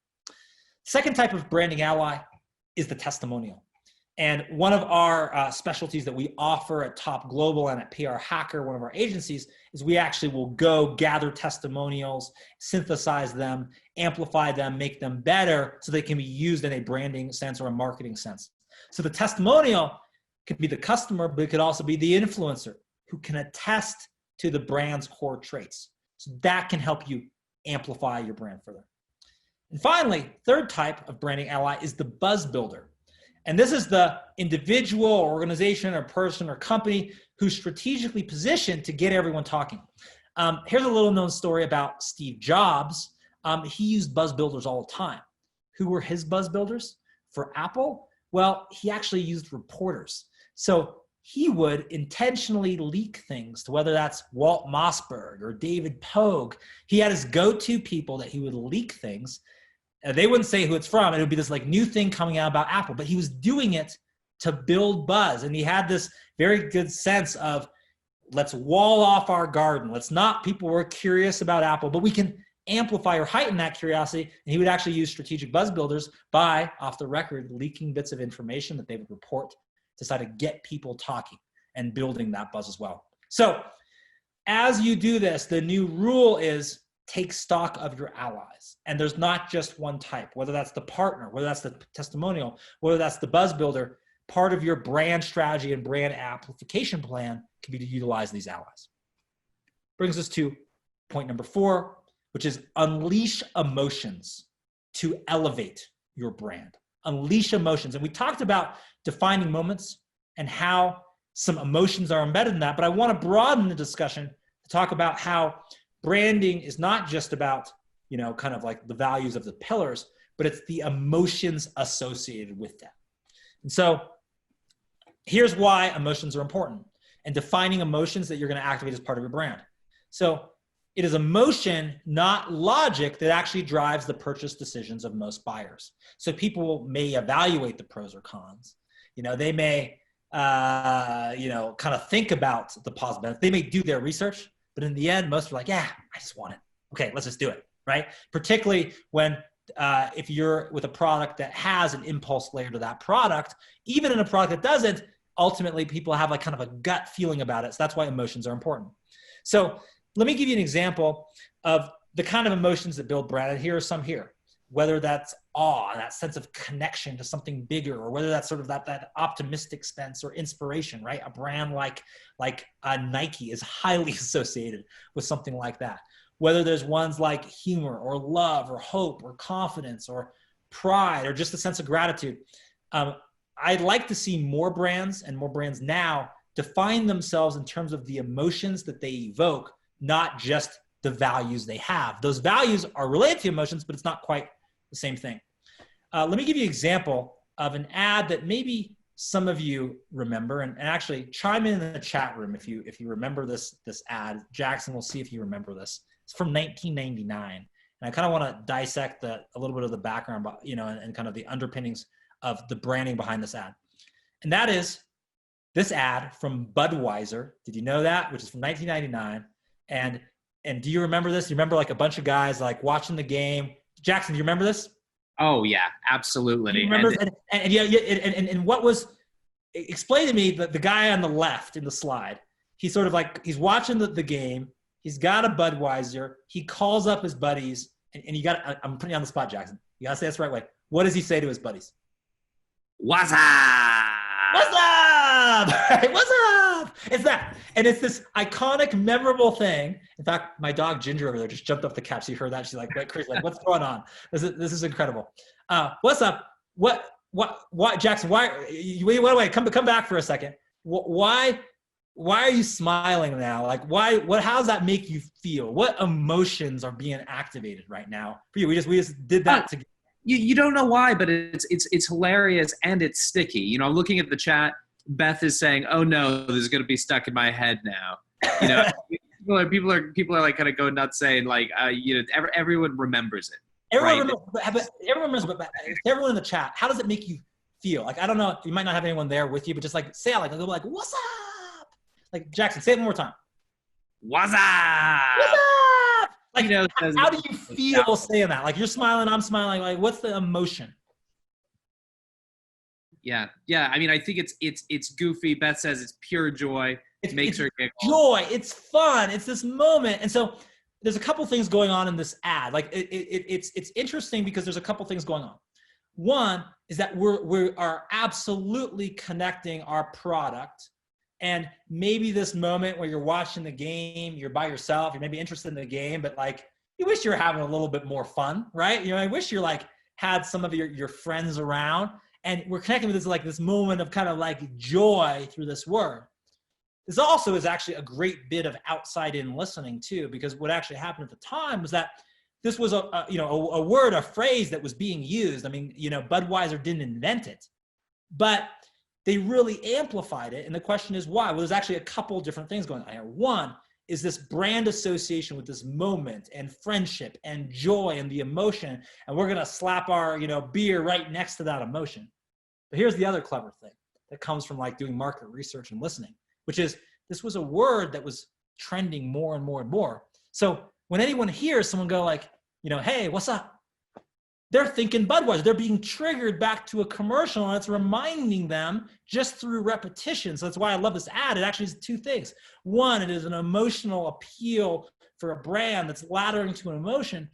[SPEAKER 1] Second type of branding ally is the testimonial. And one of our specialties that we offer at Top Global and at PR Hacker, one of our agencies, is we actually will go gather testimonials, synthesize them, amplify them, make them better so they can be used in a branding sense or a marketing sense. So the testimonial could be the customer, but it could also be the influencer who can attest to the brand's core traits. So that can help you amplify your brand further. And finally, third type of branding ally is the buzz builder. And this is the individual or organization or person or company who's strategically positioned to get everyone talking. Here's a little known story about Steve Jobs. He used buzz builders all the time. Who were his buzz builders? For Apple? Well, he actually used reporters. So he would intentionally leak things to whether that's Walt Mossberg or David Pogue. He had his go-to people that he would leak things. They wouldn't say who it's from. It would be this like new thing coming out about Apple, but he was doing it to build buzz. And he had this very good sense of, let's wall off our garden. Let's not, people were curious about Apple, but we can amplify or heighten that curiosity. And he would actually use strategic buzz builders by, off the record, leaking bits of information that they would report to try to get people talking and building that buzz as well. So as you do this, the new rule is take stock of your allies. And there's not just one type, whether that's the partner, whether that's the testimonial, whether that's the buzz builder. Part of your brand strategy and brand amplification plan can be to utilize these allies. Brings us to point number 4, which is unleash emotions to elevate your brand. Unleash emotions. And we talked about defining moments and how some emotions are embedded in that, but I want to broaden the discussion to talk about how branding is not just about, you know, kind of like the values of the pillars, but it's the emotions associated with that. And so here's why emotions are important and defining emotions that you're going to activate as part of your brand. So it is emotion, not logic, that actually drives the purchase decisions of most buyers. So people may evaluate the pros or cons. You know, they may, you know, kind of think about the positive benefits. They may do their research, but in the end, most are like, yeah, I just want it. Okay, let's just do it, right? Particularly when if you're with a product that has an impulse layer to that product, even in a product that doesn't, ultimately people have like kind of a gut feeling about it. So that's why emotions are important. So let me give you an example of the kind of emotions that build brand. And here are some here, whether that's awe, that sense of connection to something bigger, or whether that's sort of that optimistic sense or inspiration, right? A brand like Nike is highly associated with something like that. Whether there's ones like humor or love or hope or confidence or pride or just a sense of gratitude. I'd like to see more brands and more brands now define themselves in terms of the emotions that they evoke, not just the values they have. Those values are related to emotions, but it's not quite the same thing. Let me give you an example of an ad that maybe some of you remember, and actually chime in the chat room if you remember this ad. Jackson, we'll see if you remember this. It's from 1999, and I kind of want to dissect a little bit of the background, you know, and kind of the underpinnings of the branding behind this ad. And that is this ad from Budweiser. Did you know that? Which is from 1999. And do you remember this? You remember like a bunch of guys like watching the game. Jackson, do you remember this?
[SPEAKER 2] Oh yeah, absolutely.
[SPEAKER 1] Do you remember? And what was, explain to me the guy on the left in the slide. He's sort of like, he's watching the game. He's got a Budweiser. He calls up his buddies, and you got, I'm putting you on the spot, Jackson. You gotta say this the right way. What does he say to his buddies?
[SPEAKER 2] What's up?
[SPEAKER 1] What's up? What's up? It's that. And it's this iconic, memorable thing. In fact, my dog Ginger over there just jumped off the couch. She heard that. She's like, crazy, like, what's going on? This is incredible. What's up? What, Jackson, why, wait, come back for a second. Why why are you smiling now? Like, how does that make you feel? What emotions are being activated right now for you? We just did that together.
[SPEAKER 2] You don't know why, but it's hilarious and it's sticky. You know, I'm looking at the chat. Beth is saying, "Oh no, this is going to be stuck in my head now." You know, people are like kind of going nuts, saying like, you know, everyone remembers it.
[SPEAKER 1] Everyone remembers, but everyone in the chat, how does it make you feel? Like, I don't know, you might not have anyone there with you, but just like say it, like, what's up? Like, Jackson, say it one more time.
[SPEAKER 2] What's up?
[SPEAKER 1] What's up? Like,
[SPEAKER 2] you know,
[SPEAKER 1] how do you feel saying that? Like, you're smiling, I'm smiling. Like, what's the emotion?
[SPEAKER 2] Yeah. I mean, I think it's goofy. Beth says it's pure joy. It makes her giggle.
[SPEAKER 1] Joy. It's fun. It's this moment. And so there's a couple things going on in this ad. Like, it's interesting because there's a couple things going on. One is that we are absolutely connecting our product. And maybe this moment where you're watching the game, you're by yourself, you're maybe interested in the game, but like, you wish you were having a little bit more fun, right? You know, I wish you're like had some of your friends around, and we're connecting with this moment of kind of like joy through this word. This also is actually a great bit of outside-in listening too, because what actually happened at the time was that this was a word, a phrase that was being used. I mean, you know, Budweiser didn't invent it, but they really amplified it. And the question is why? Well, there's actually a couple different things going on here. One is this brand association with this moment and friendship and joy and the emotion. And we're going to slap our, you know, beer right next to that emotion. But here's the other clever thing that comes from like doing market research and listening, which is this was a word that was trending more and more and more. So when anyone hears someone go like, you know, hey, what's up? They're thinking Budweiser. They're being triggered back to a commercial, and it's reminding them just through repetition. So that's why I love this ad. It actually is two things. One, it is an emotional appeal for a brand that's laddering to an emotion.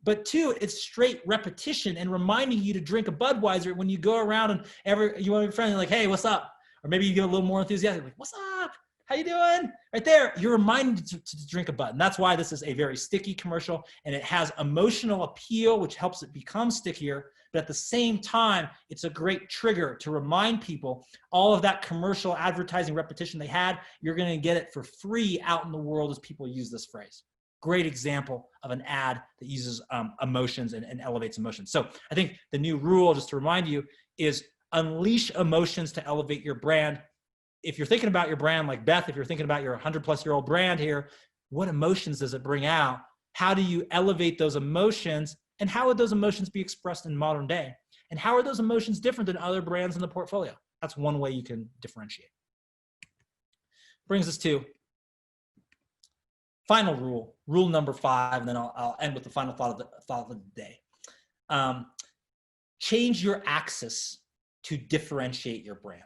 [SPEAKER 1] But two, it's straight repetition and reminding you to drink a Budweiser when you go around and you want to be friendly, like, hey, what's up? Or maybe you get a little more enthusiastic, like, what's up? How you doing? Right there, you're reminded to drink a Bud. And that's why this is a very sticky commercial, and it has emotional appeal, which helps it become stickier. But at the same time, it's a great trigger to remind people all of that commercial advertising repetition they had, you're going to get it for free out in the world as people use this phrase. Great example of an ad that uses emotions and elevates emotions. So I think the new rule, just to remind you, is unleash emotions to elevate your brand. If you're thinking about your brand, like Beth, if you're thinking about your 100-plus-year-old brand here, what emotions does it bring out? How do you elevate those emotions? And how would those emotions be expressed in modern day? And how are those emotions different than other brands in the portfolio? That's one way you can differentiate. Brings us to final rule number 5, and then I'll end with the final thought of the day. Change your axis to differentiate your brand.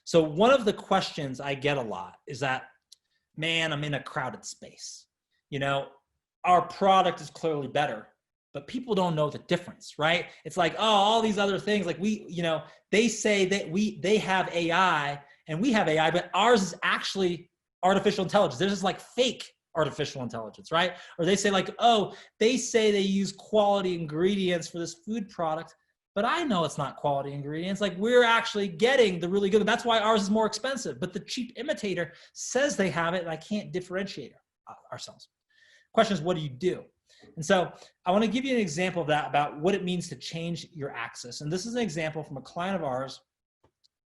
[SPEAKER 1] So one of the questions I get a lot is that, man, I'm in a crowded space. You know, our product is clearly better, but people don't know the difference, right? It's like, oh, all these other things, like they say that they have AI and we have AI, but ours is actually artificial intelligence. This is like fake artificial intelligence, right? Or they say like, oh, they say they use quality ingredients for this food product, but I know it's not quality ingredients. Like, we're actually getting the really good. That's why ours is more expensive. But the cheap imitator says they have it, and I can't differentiate ourselves. Question is, what do you do? And so I want to give you an example of that, about what it means to change your axis. And this is an example from a client of ours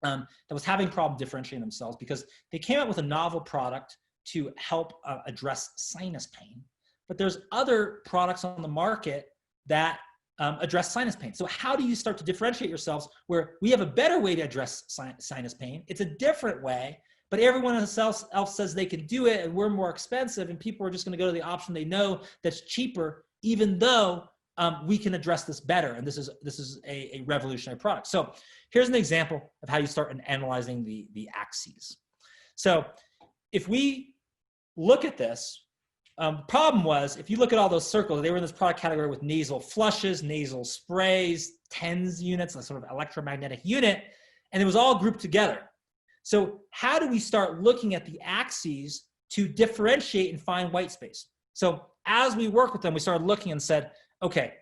[SPEAKER 1] that was having problem differentiating themselves because they came out with a novel product to help address sinus pain. But there's other products on the market that address sinus pain. So how do you start to differentiate yourselves where we have a better way to address sinus pain? It's a different way, but everyone else says they can do it and we're more expensive, and people are just going to go to the option they know that's cheaper, even though we can address this better. And this is a revolutionary product. So here's an example of how you start analyzing the axes. So if we look at this, problem was, if you look at all those circles, they were in this product category with nasal flushes, nasal sprays, TENS units, a sort of electromagnetic unit, and it was all grouped together. So how do we start looking at the axes to differentiate and find white space? So as we work with them, we started looking and said, okay,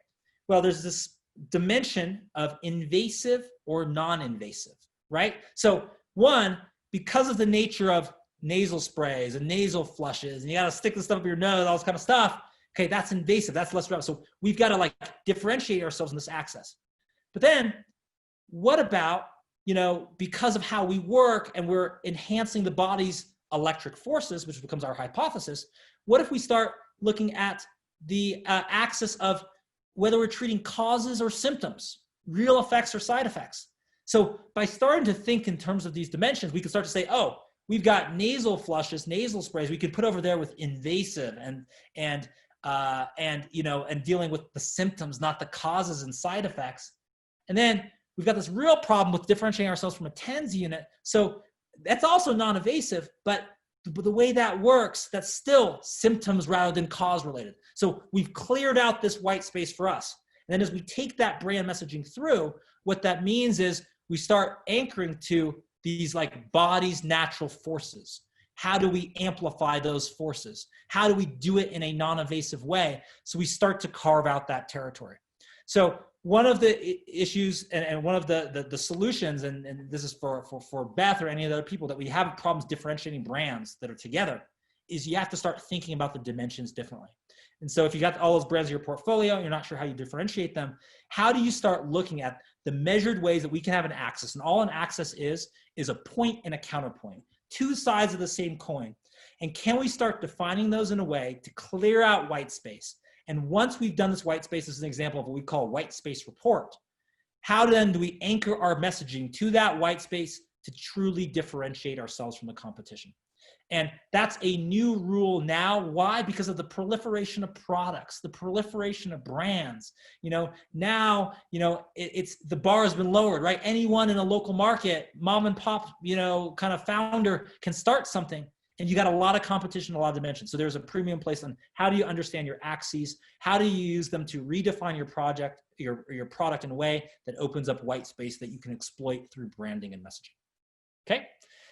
[SPEAKER 1] well, there's this dimension of invasive or non-invasive, right? So one, because of the nature of nasal sprays and nasal flushes, and you got to stick this stuff up your nose, all this kind of stuff. Okay, that's invasive. That's less relevant. So we've got to like differentiate ourselves in this access. But then what about, because of how we work and we're enhancing the body's electric forces, which becomes our hypothesis, what if we start looking at the axis of whether we're treating causes or symptoms, real effects or side effects? So by starting to think in terms of these dimensions, we can start to say, oh, we've got nasal flushes, nasal sprays. We could put over there with invasive and dealing with the symptoms, not the causes and side effects. And then we've got this real problem with differentiating ourselves from a TENS unit. So that's also non-invasive, but the way that works, that's still symptoms rather than cause related. So we've cleared out this white space for us. And then as we take that brand messaging through, what that means is we start anchoring to these like body's natural forces. How do we amplify those forces? How do we do it in a non-invasive way? So we start to carve out that territory. So one of the issues and one of the solutions, and this is for Beth or any of the other people that we have problems differentiating brands that are together, is you have to start thinking about the dimensions differently. And so if you got all those brands in your portfolio and you're not sure how you differentiate them, how do you start looking at the measured ways that we can have an axis? And all an axis is a point and a counterpoint, two sides of the same coin. And can we start defining those in a way to clear out white space? And once we've done this white space, this is an example of what we call white space report. How then do we anchor our messaging to that white space to truly differentiate ourselves from the competition? And that's a new rule now. Why? Because of the proliferation of products, the proliferation of brands. Now, it's the bar has been lowered, right? Anyone in a local market, mom and pop, kind of founder can start something. And you got a lot of competition, a lot of dimensions. So there's a premium place on how do you understand your axes? How do you use them to redefine your project, your product in a way that opens up white space that you can exploit through branding and messaging? Okay.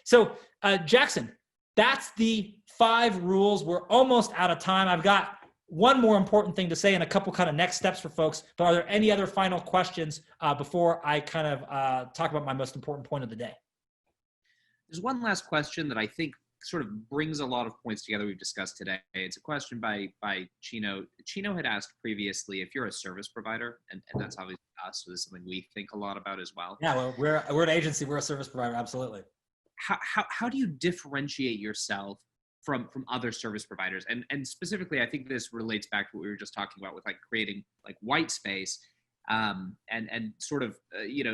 [SPEAKER 1] So Jackson, that's the 5 rules. We're almost out of time. I've got one more important thing to say and a couple kind of next steps for folks, but are there any other final questions before I kind of talk about my most important point of the day?
[SPEAKER 2] There's one last question that I think sort of brings a lot of points together we've discussed today. It's a question by Chino. Chino had asked previously if you're a service provider, and that's obviously us, so this is something we think a lot about as well.
[SPEAKER 1] Yeah, well, we're an agency, we're a service provider, absolutely.
[SPEAKER 2] How do you differentiate yourself from other service providers? And specifically, I think this relates back to what we were just talking about with like creating like white space and sort of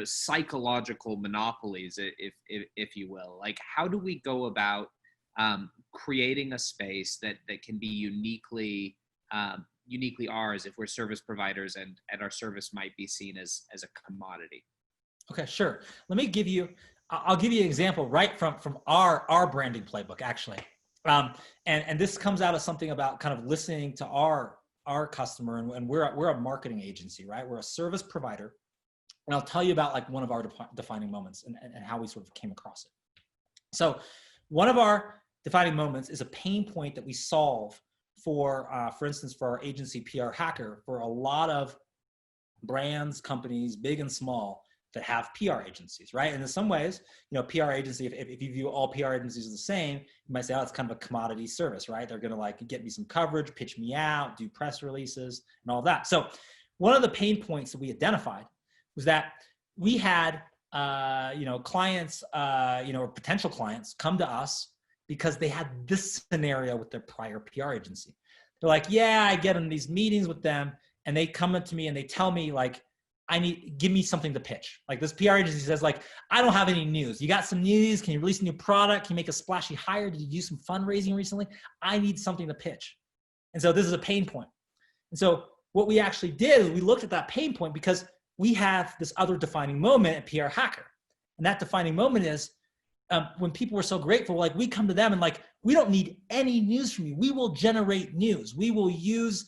[SPEAKER 2] psychological monopolies, if you will. Like, how do we go about creating a space that can be uniquely ours if we're service providers and our service might be seen as a commodity?
[SPEAKER 1] Okay, sure. I'll give you an example right from our branding playbook, actually. And this comes out of something about kind of listening to our customer, and we're a marketing agency, right? We're a service provider. And I'll tell you about like one of our defining moments and how we sort of came across it. So one of our defining moments is a pain point that we solve for instance, for our agency PR Hacker, for a lot of brands, companies, big and small, that have PR agencies, right? And in some ways, PR agency, if you view all PR agencies as the same, you might say, oh, it's kind of a commodity service, right? They're gonna like get me some coverage, pitch me out, do press releases and all that. So one of the pain points that we identified was that we had, clients, or potential clients come to us because they had this scenario with their prior PR agency. They're like, yeah, I get in these meetings with them and they come up to me and they tell me like, give me something to pitch. Like this PR agency says like, I don't have any news. You got some news? Can you release a new product? Can you make a splashy hire? Did you do some fundraising recently? I need something to pitch. And so this is a pain point. And so what we actually did is we looked at that pain point because we have this other defining moment at PR Hacker. And that defining moment is when people were so grateful, like we come to them and like, we don't need any news from you. We will generate news. We will use,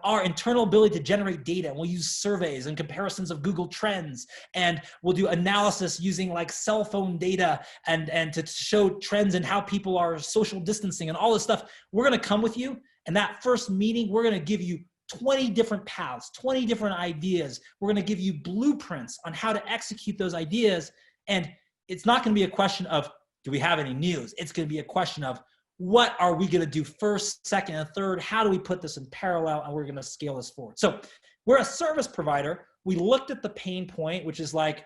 [SPEAKER 1] our internal ability to generate data. We'll use surveys and comparisons of Google Trends, and we'll do analysis using like cell phone data and to show trends and how people are social distancing and all this stuff. We're going to come with you. And that first meeting, we're going to give you 20 different paths, 20 different ideas. We're going to give you blueprints on how to execute those ideas. And it's not going to be a question of do we have any news? It's going to be a question of what are we going to do first, second, and third? How do we put this in parallel? And we're going to scale this forward. So we're a service provider. We looked at the pain point, which is like,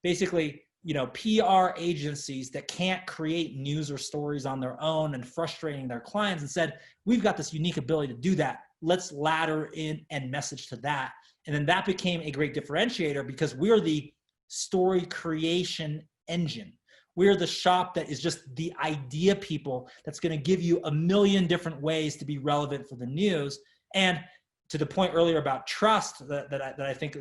[SPEAKER 1] basically, PR agencies that can't create news or stories on their own and frustrating their clients, and said, we've got this unique ability to do that. Let's ladder in and message to that. And then that became a great differentiator because we're the story creation engine. We're the shop that is just the idea people that's going to give you a million different ways to be relevant for the news. And to the point earlier about trust that I think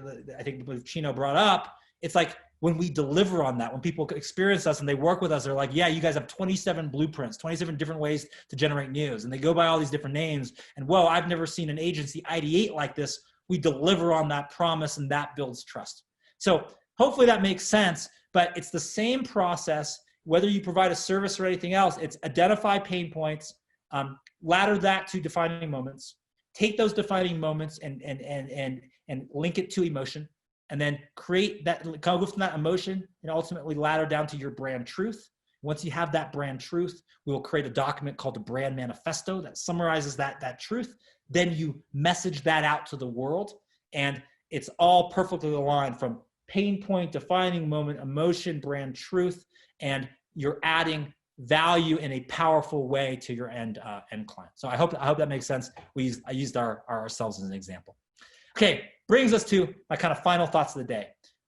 [SPEAKER 1] Chino brought up, it's like when we deliver on that, when people experience us and they work with us, they're like, yeah, you guys have 27 blueprints, 27 different ways to generate news. And they go by all these different names. And whoa, I've never seen an agency ideate like this. We deliver on that promise, and that builds trust. So hopefully that makes sense, but it's the same process, whether you provide a service or anything else. It's identify pain points, ladder that to defining moments, take those defining moments and link it to emotion, and then create that, go from that emotion and ultimately ladder down to your brand truth. Once you have that brand truth, we will create a document called the brand manifesto that summarizes that truth. Then you message that out to the world, and it's all perfectly aligned from pain point, defining moment, emotion, brand truth, and you're adding value in a powerful way to your end client. So I hope that makes sense. I used ourselves as an example. Okay, brings us to my kind of final thoughts of the day.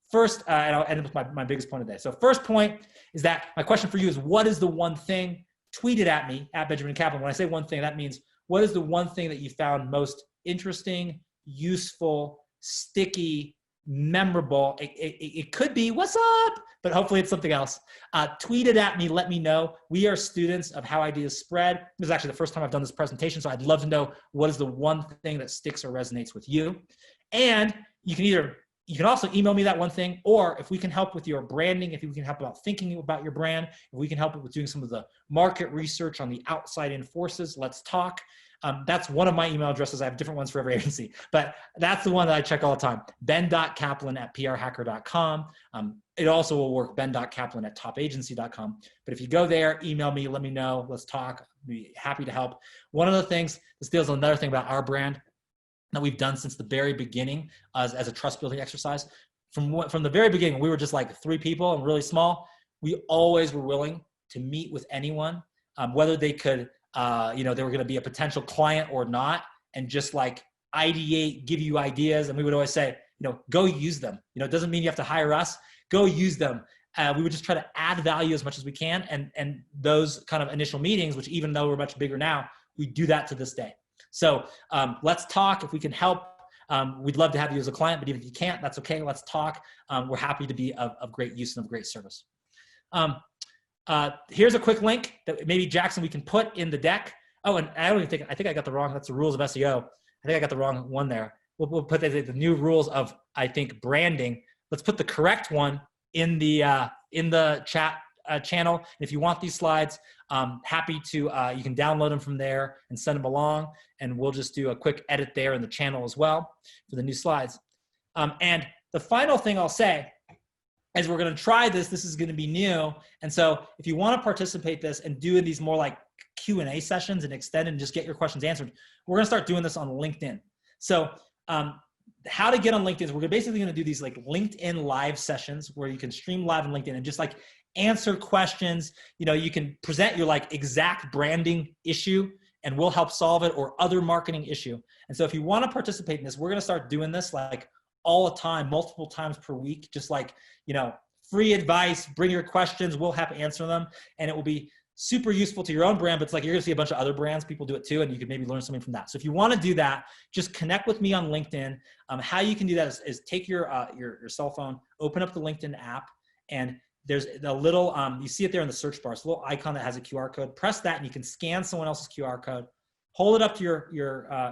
[SPEAKER 1] First, and I'll end with my biggest point of the day. So first point is that my question for you is, what is the one thing? Tweet it at me, at Benjamin Kaplan. When I say one thing, that means what is the one thing that you found most interesting, useful, sticky, memorable? It could be, what's up? But hopefully it's something else. Tweet it at me, let me know. We are students of how ideas spread. This is actually the first time I've done this presentation, so I'd love to know what is the one thing that sticks or resonates with you. And you can also email me that one thing, or if we can help with your branding, if we can help about thinking about your brand, if we can help with doing some of the market research on the outside in forces, let's talk. That's one of my email addresses. I have different ones for every agency, but that's the one that I check all the time. ben.kaplan@prhacker.com. It also will work, ben.kaplan@topagency.com. But if you go there, email me, let me know, let's talk. I'd be happy to help. One of the things, this deals with another thing about our brand that we've done since the very beginning as a trust building exercise. From the very beginning, we were just like 3 people and really small. We always were willing to meet with anyone, whether they could, they were going to be a potential client or not, and just like ideate, give you ideas. And we would always say, go use them. It doesn't mean you have to hire us. Go use them. We would just try to add value as much as we can. And those kind of initial meetings, which even though we're much bigger now, we do that to this day. So let's talk. If we can help, we'd love to have you as a client, but even if you can't, that's okay. Let's talk. We're happy to be of great use and of great service. Here's a quick link that maybe, Jackson, we can put in the deck. Oh, and I think I got the wrong, that's the rules of SEO. I think I got the wrong one there. We'll put the new rules of, I think, branding. Let's put the correct one in the chat channel. And if you want these slides, happy to, you can download them from there and send them along. And we'll just do a quick edit there in the channel as well for the new slides. And the final thing I'll say is we're going to try this. This is going to be new. And so if you want to participate this and do these more like Q&A sessions and extend and just get your questions answered, we're going to start doing this on LinkedIn. So how to get on LinkedIn is we're basically going to do these like LinkedIn live sessions where you can stream live on LinkedIn and just like answer questions. You can present your like exact branding issue and we'll help solve it, or other marketing issue. And so if you want to participate in this, we're going to start doing this like all the time, multiple times per week, just like, free advice, bring your questions, we'll have to answer them. And it will be super useful to your own brand, but it's like you're gonna see a bunch of other brands, people do it too, and you can maybe learn something from that. So if you wanna do that, just connect with me on LinkedIn. How you can do that is take your cell phone, open up the LinkedIn app, and there's the little, you see it there in the search bar, it's a little icon that has a QR code. Press that and you can scan someone else's QR code, hold it up to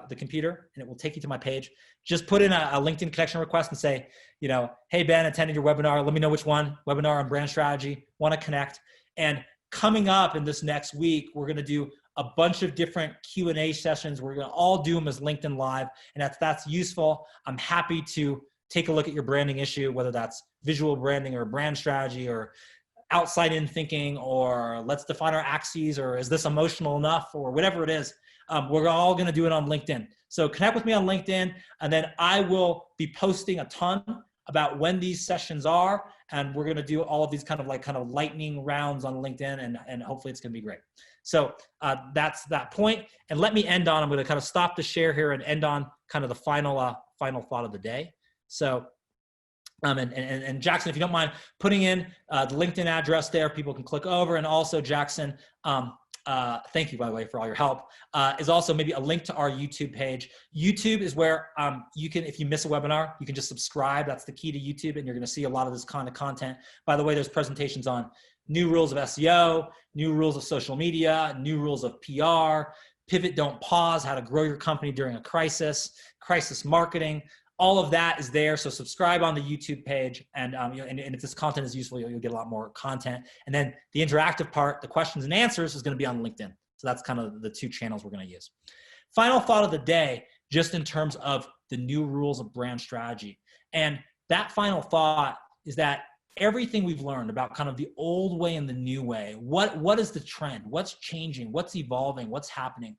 [SPEAKER 1] the computer, and it will take you to my page. Just put in a LinkedIn connection request and say, hey, Ben, attended your webinar. Let me know which one, webinar on brand strategy, want to connect. And coming up in this next week, we're going to do a bunch of different Q&A sessions. We're going to all do them as LinkedIn Live. And if that's useful, I'm happy to take a look at your branding issue, whether that's visual branding or brand strategy or outside-in thinking, or let's define our axes, or is this emotional enough, or whatever it is, we're all going to do it on LinkedIn. So connect with me on LinkedIn, and then I will be posting a ton about when these sessions are, and we're going to do all of these kind of lightning rounds on LinkedIn, and hopefully it's going to be great. So that's that point. And let me end on, I'm going to kind of stop the share here and end on kind of the final thought of the day. So, and Jackson, if you don't mind putting in the LinkedIn address there, people can click over. And also Jackson, thank you, by the way, for all your help, is also maybe a link to our YouTube page. YouTube is where you can, if you miss a webinar, you can just subscribe. That's the key to YouTube, and you're going to see a lot of this kind of content. By the way, there's presentations on new rules of SEO, new rules of social media, new rules of PR, pivot, don't pause, how to grow your company during a crisis, crisis marketing. All of that is there. So subscribe on the YouTube page, and if this content is useful, you'll get a lot more content. And then the interactive part, the questions and answers, is going to be on LinkedIn. So that's kind of the two channels we're going to use. Final thought of the day, just in terms of the new rules of brand strategy. And that final thought is that everything we've learned about kind of the old way and the new way, what is the trend? What's changing? What's evolving? What's happening?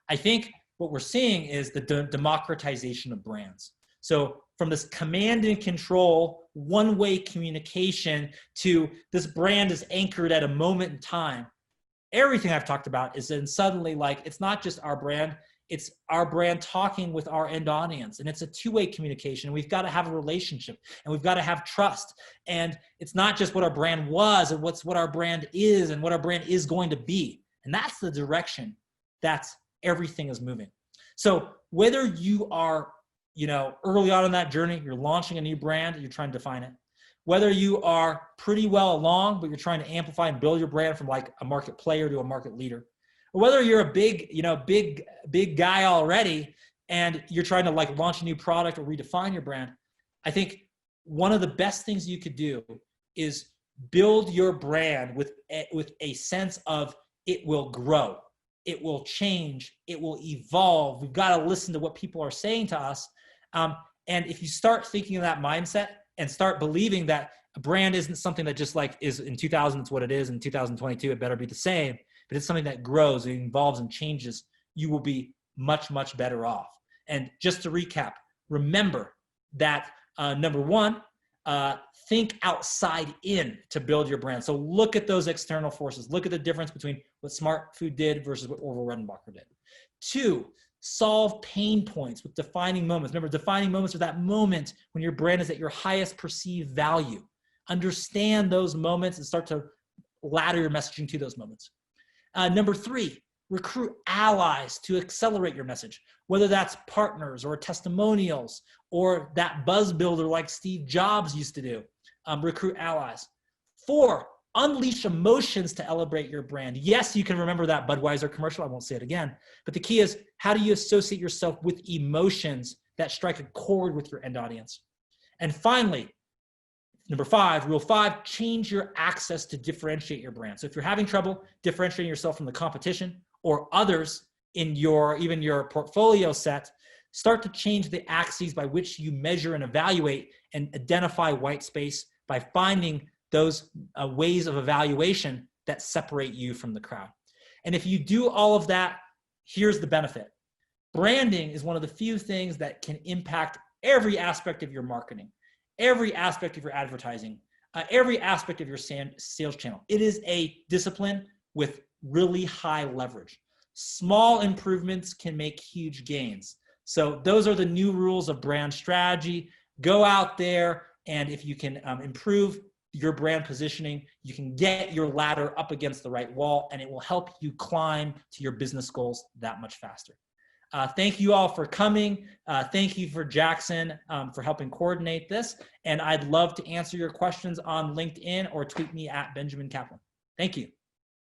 [SPEAKER 1] I think what we're seeing is the democratization of brands. So from this command and control, one-way communication, to this brand is anchored at a moment in time. Everything I've talked about is then suddenly like, it's not just our brand, it's our brand talking with our end audience. And it's a two-way communication. We've got to have a relationship, and we've got to have trust. And it's not just what our brand was, and what our brand is, and what our brand is going to be. And that's the direction that everything is moving. So whether you are early on in that journey, you're launching a new brand, you're trying to define it. Whether you are pretty well along, but you're trying to amplify and build your brand from like a market player to a market leader. Or whether you're a big guy already, and you're trying to like launch a new product or redefine your brand. I think one of the best things you could do is build your brand with a sense of it will grow, it will change, it will evolve. We've got to listen to what people are saying to us. And if you start thinking of that mindset and start believing that a brand isn't something that just like is in 2000, it's what it is. In 2022, it better be the same, but it's something that grows, it evolves and changes, you will be much, much better off. And just to recap, remember that number one, think outside in to build your brand. So look at those external forces. Look at the difference between what Smart Food did versus what Orville Redenbacher did. Two, solve pain points with defining moments. Remember, defining moments are that moment when your brand is at your highest perceived value. Understand those moments and start to ladder your messaging to those moments. Number three, recruit allies to accelerate your message, whether that's partners or testimonials or that buzz builder like Steve Jobs used to do. Recruit allies. Four, unleash emotions to elevate your brand. Yes, you can remember that Budweiser commercial. I won't say it again. But the key is, how do you associate yourself with emotions that strike a chord with your end audience? And finally, number five, rule five, change your access to differentiate your brand. So if you're having trouble differentiating yourself from the competition or others in even your portfolio set, start to change the axes by which you measure and evaluate and identify white space by finding those ways of evaluation that separate you from the crowd. And if you do all of that, here's the benefit. Branding is one of the few things that can impact every aspect of your marketing, every aspect of your advertising, every aspect of your sales channel. It is a discipline with really high leverage. Small improvements can make huge gains. So those are the new rules of brand strategy. Go out there, and if you can improve your brand positioning, you can get your ladder up against the right wall, and it will help you climb to your business goals that much faster. Thank you all for coming. Thank you for Jackson for helping coordinate this. And I'd love to answer your questions on LinkedIn or tweet me at Benjamin Kaplan. Thank you.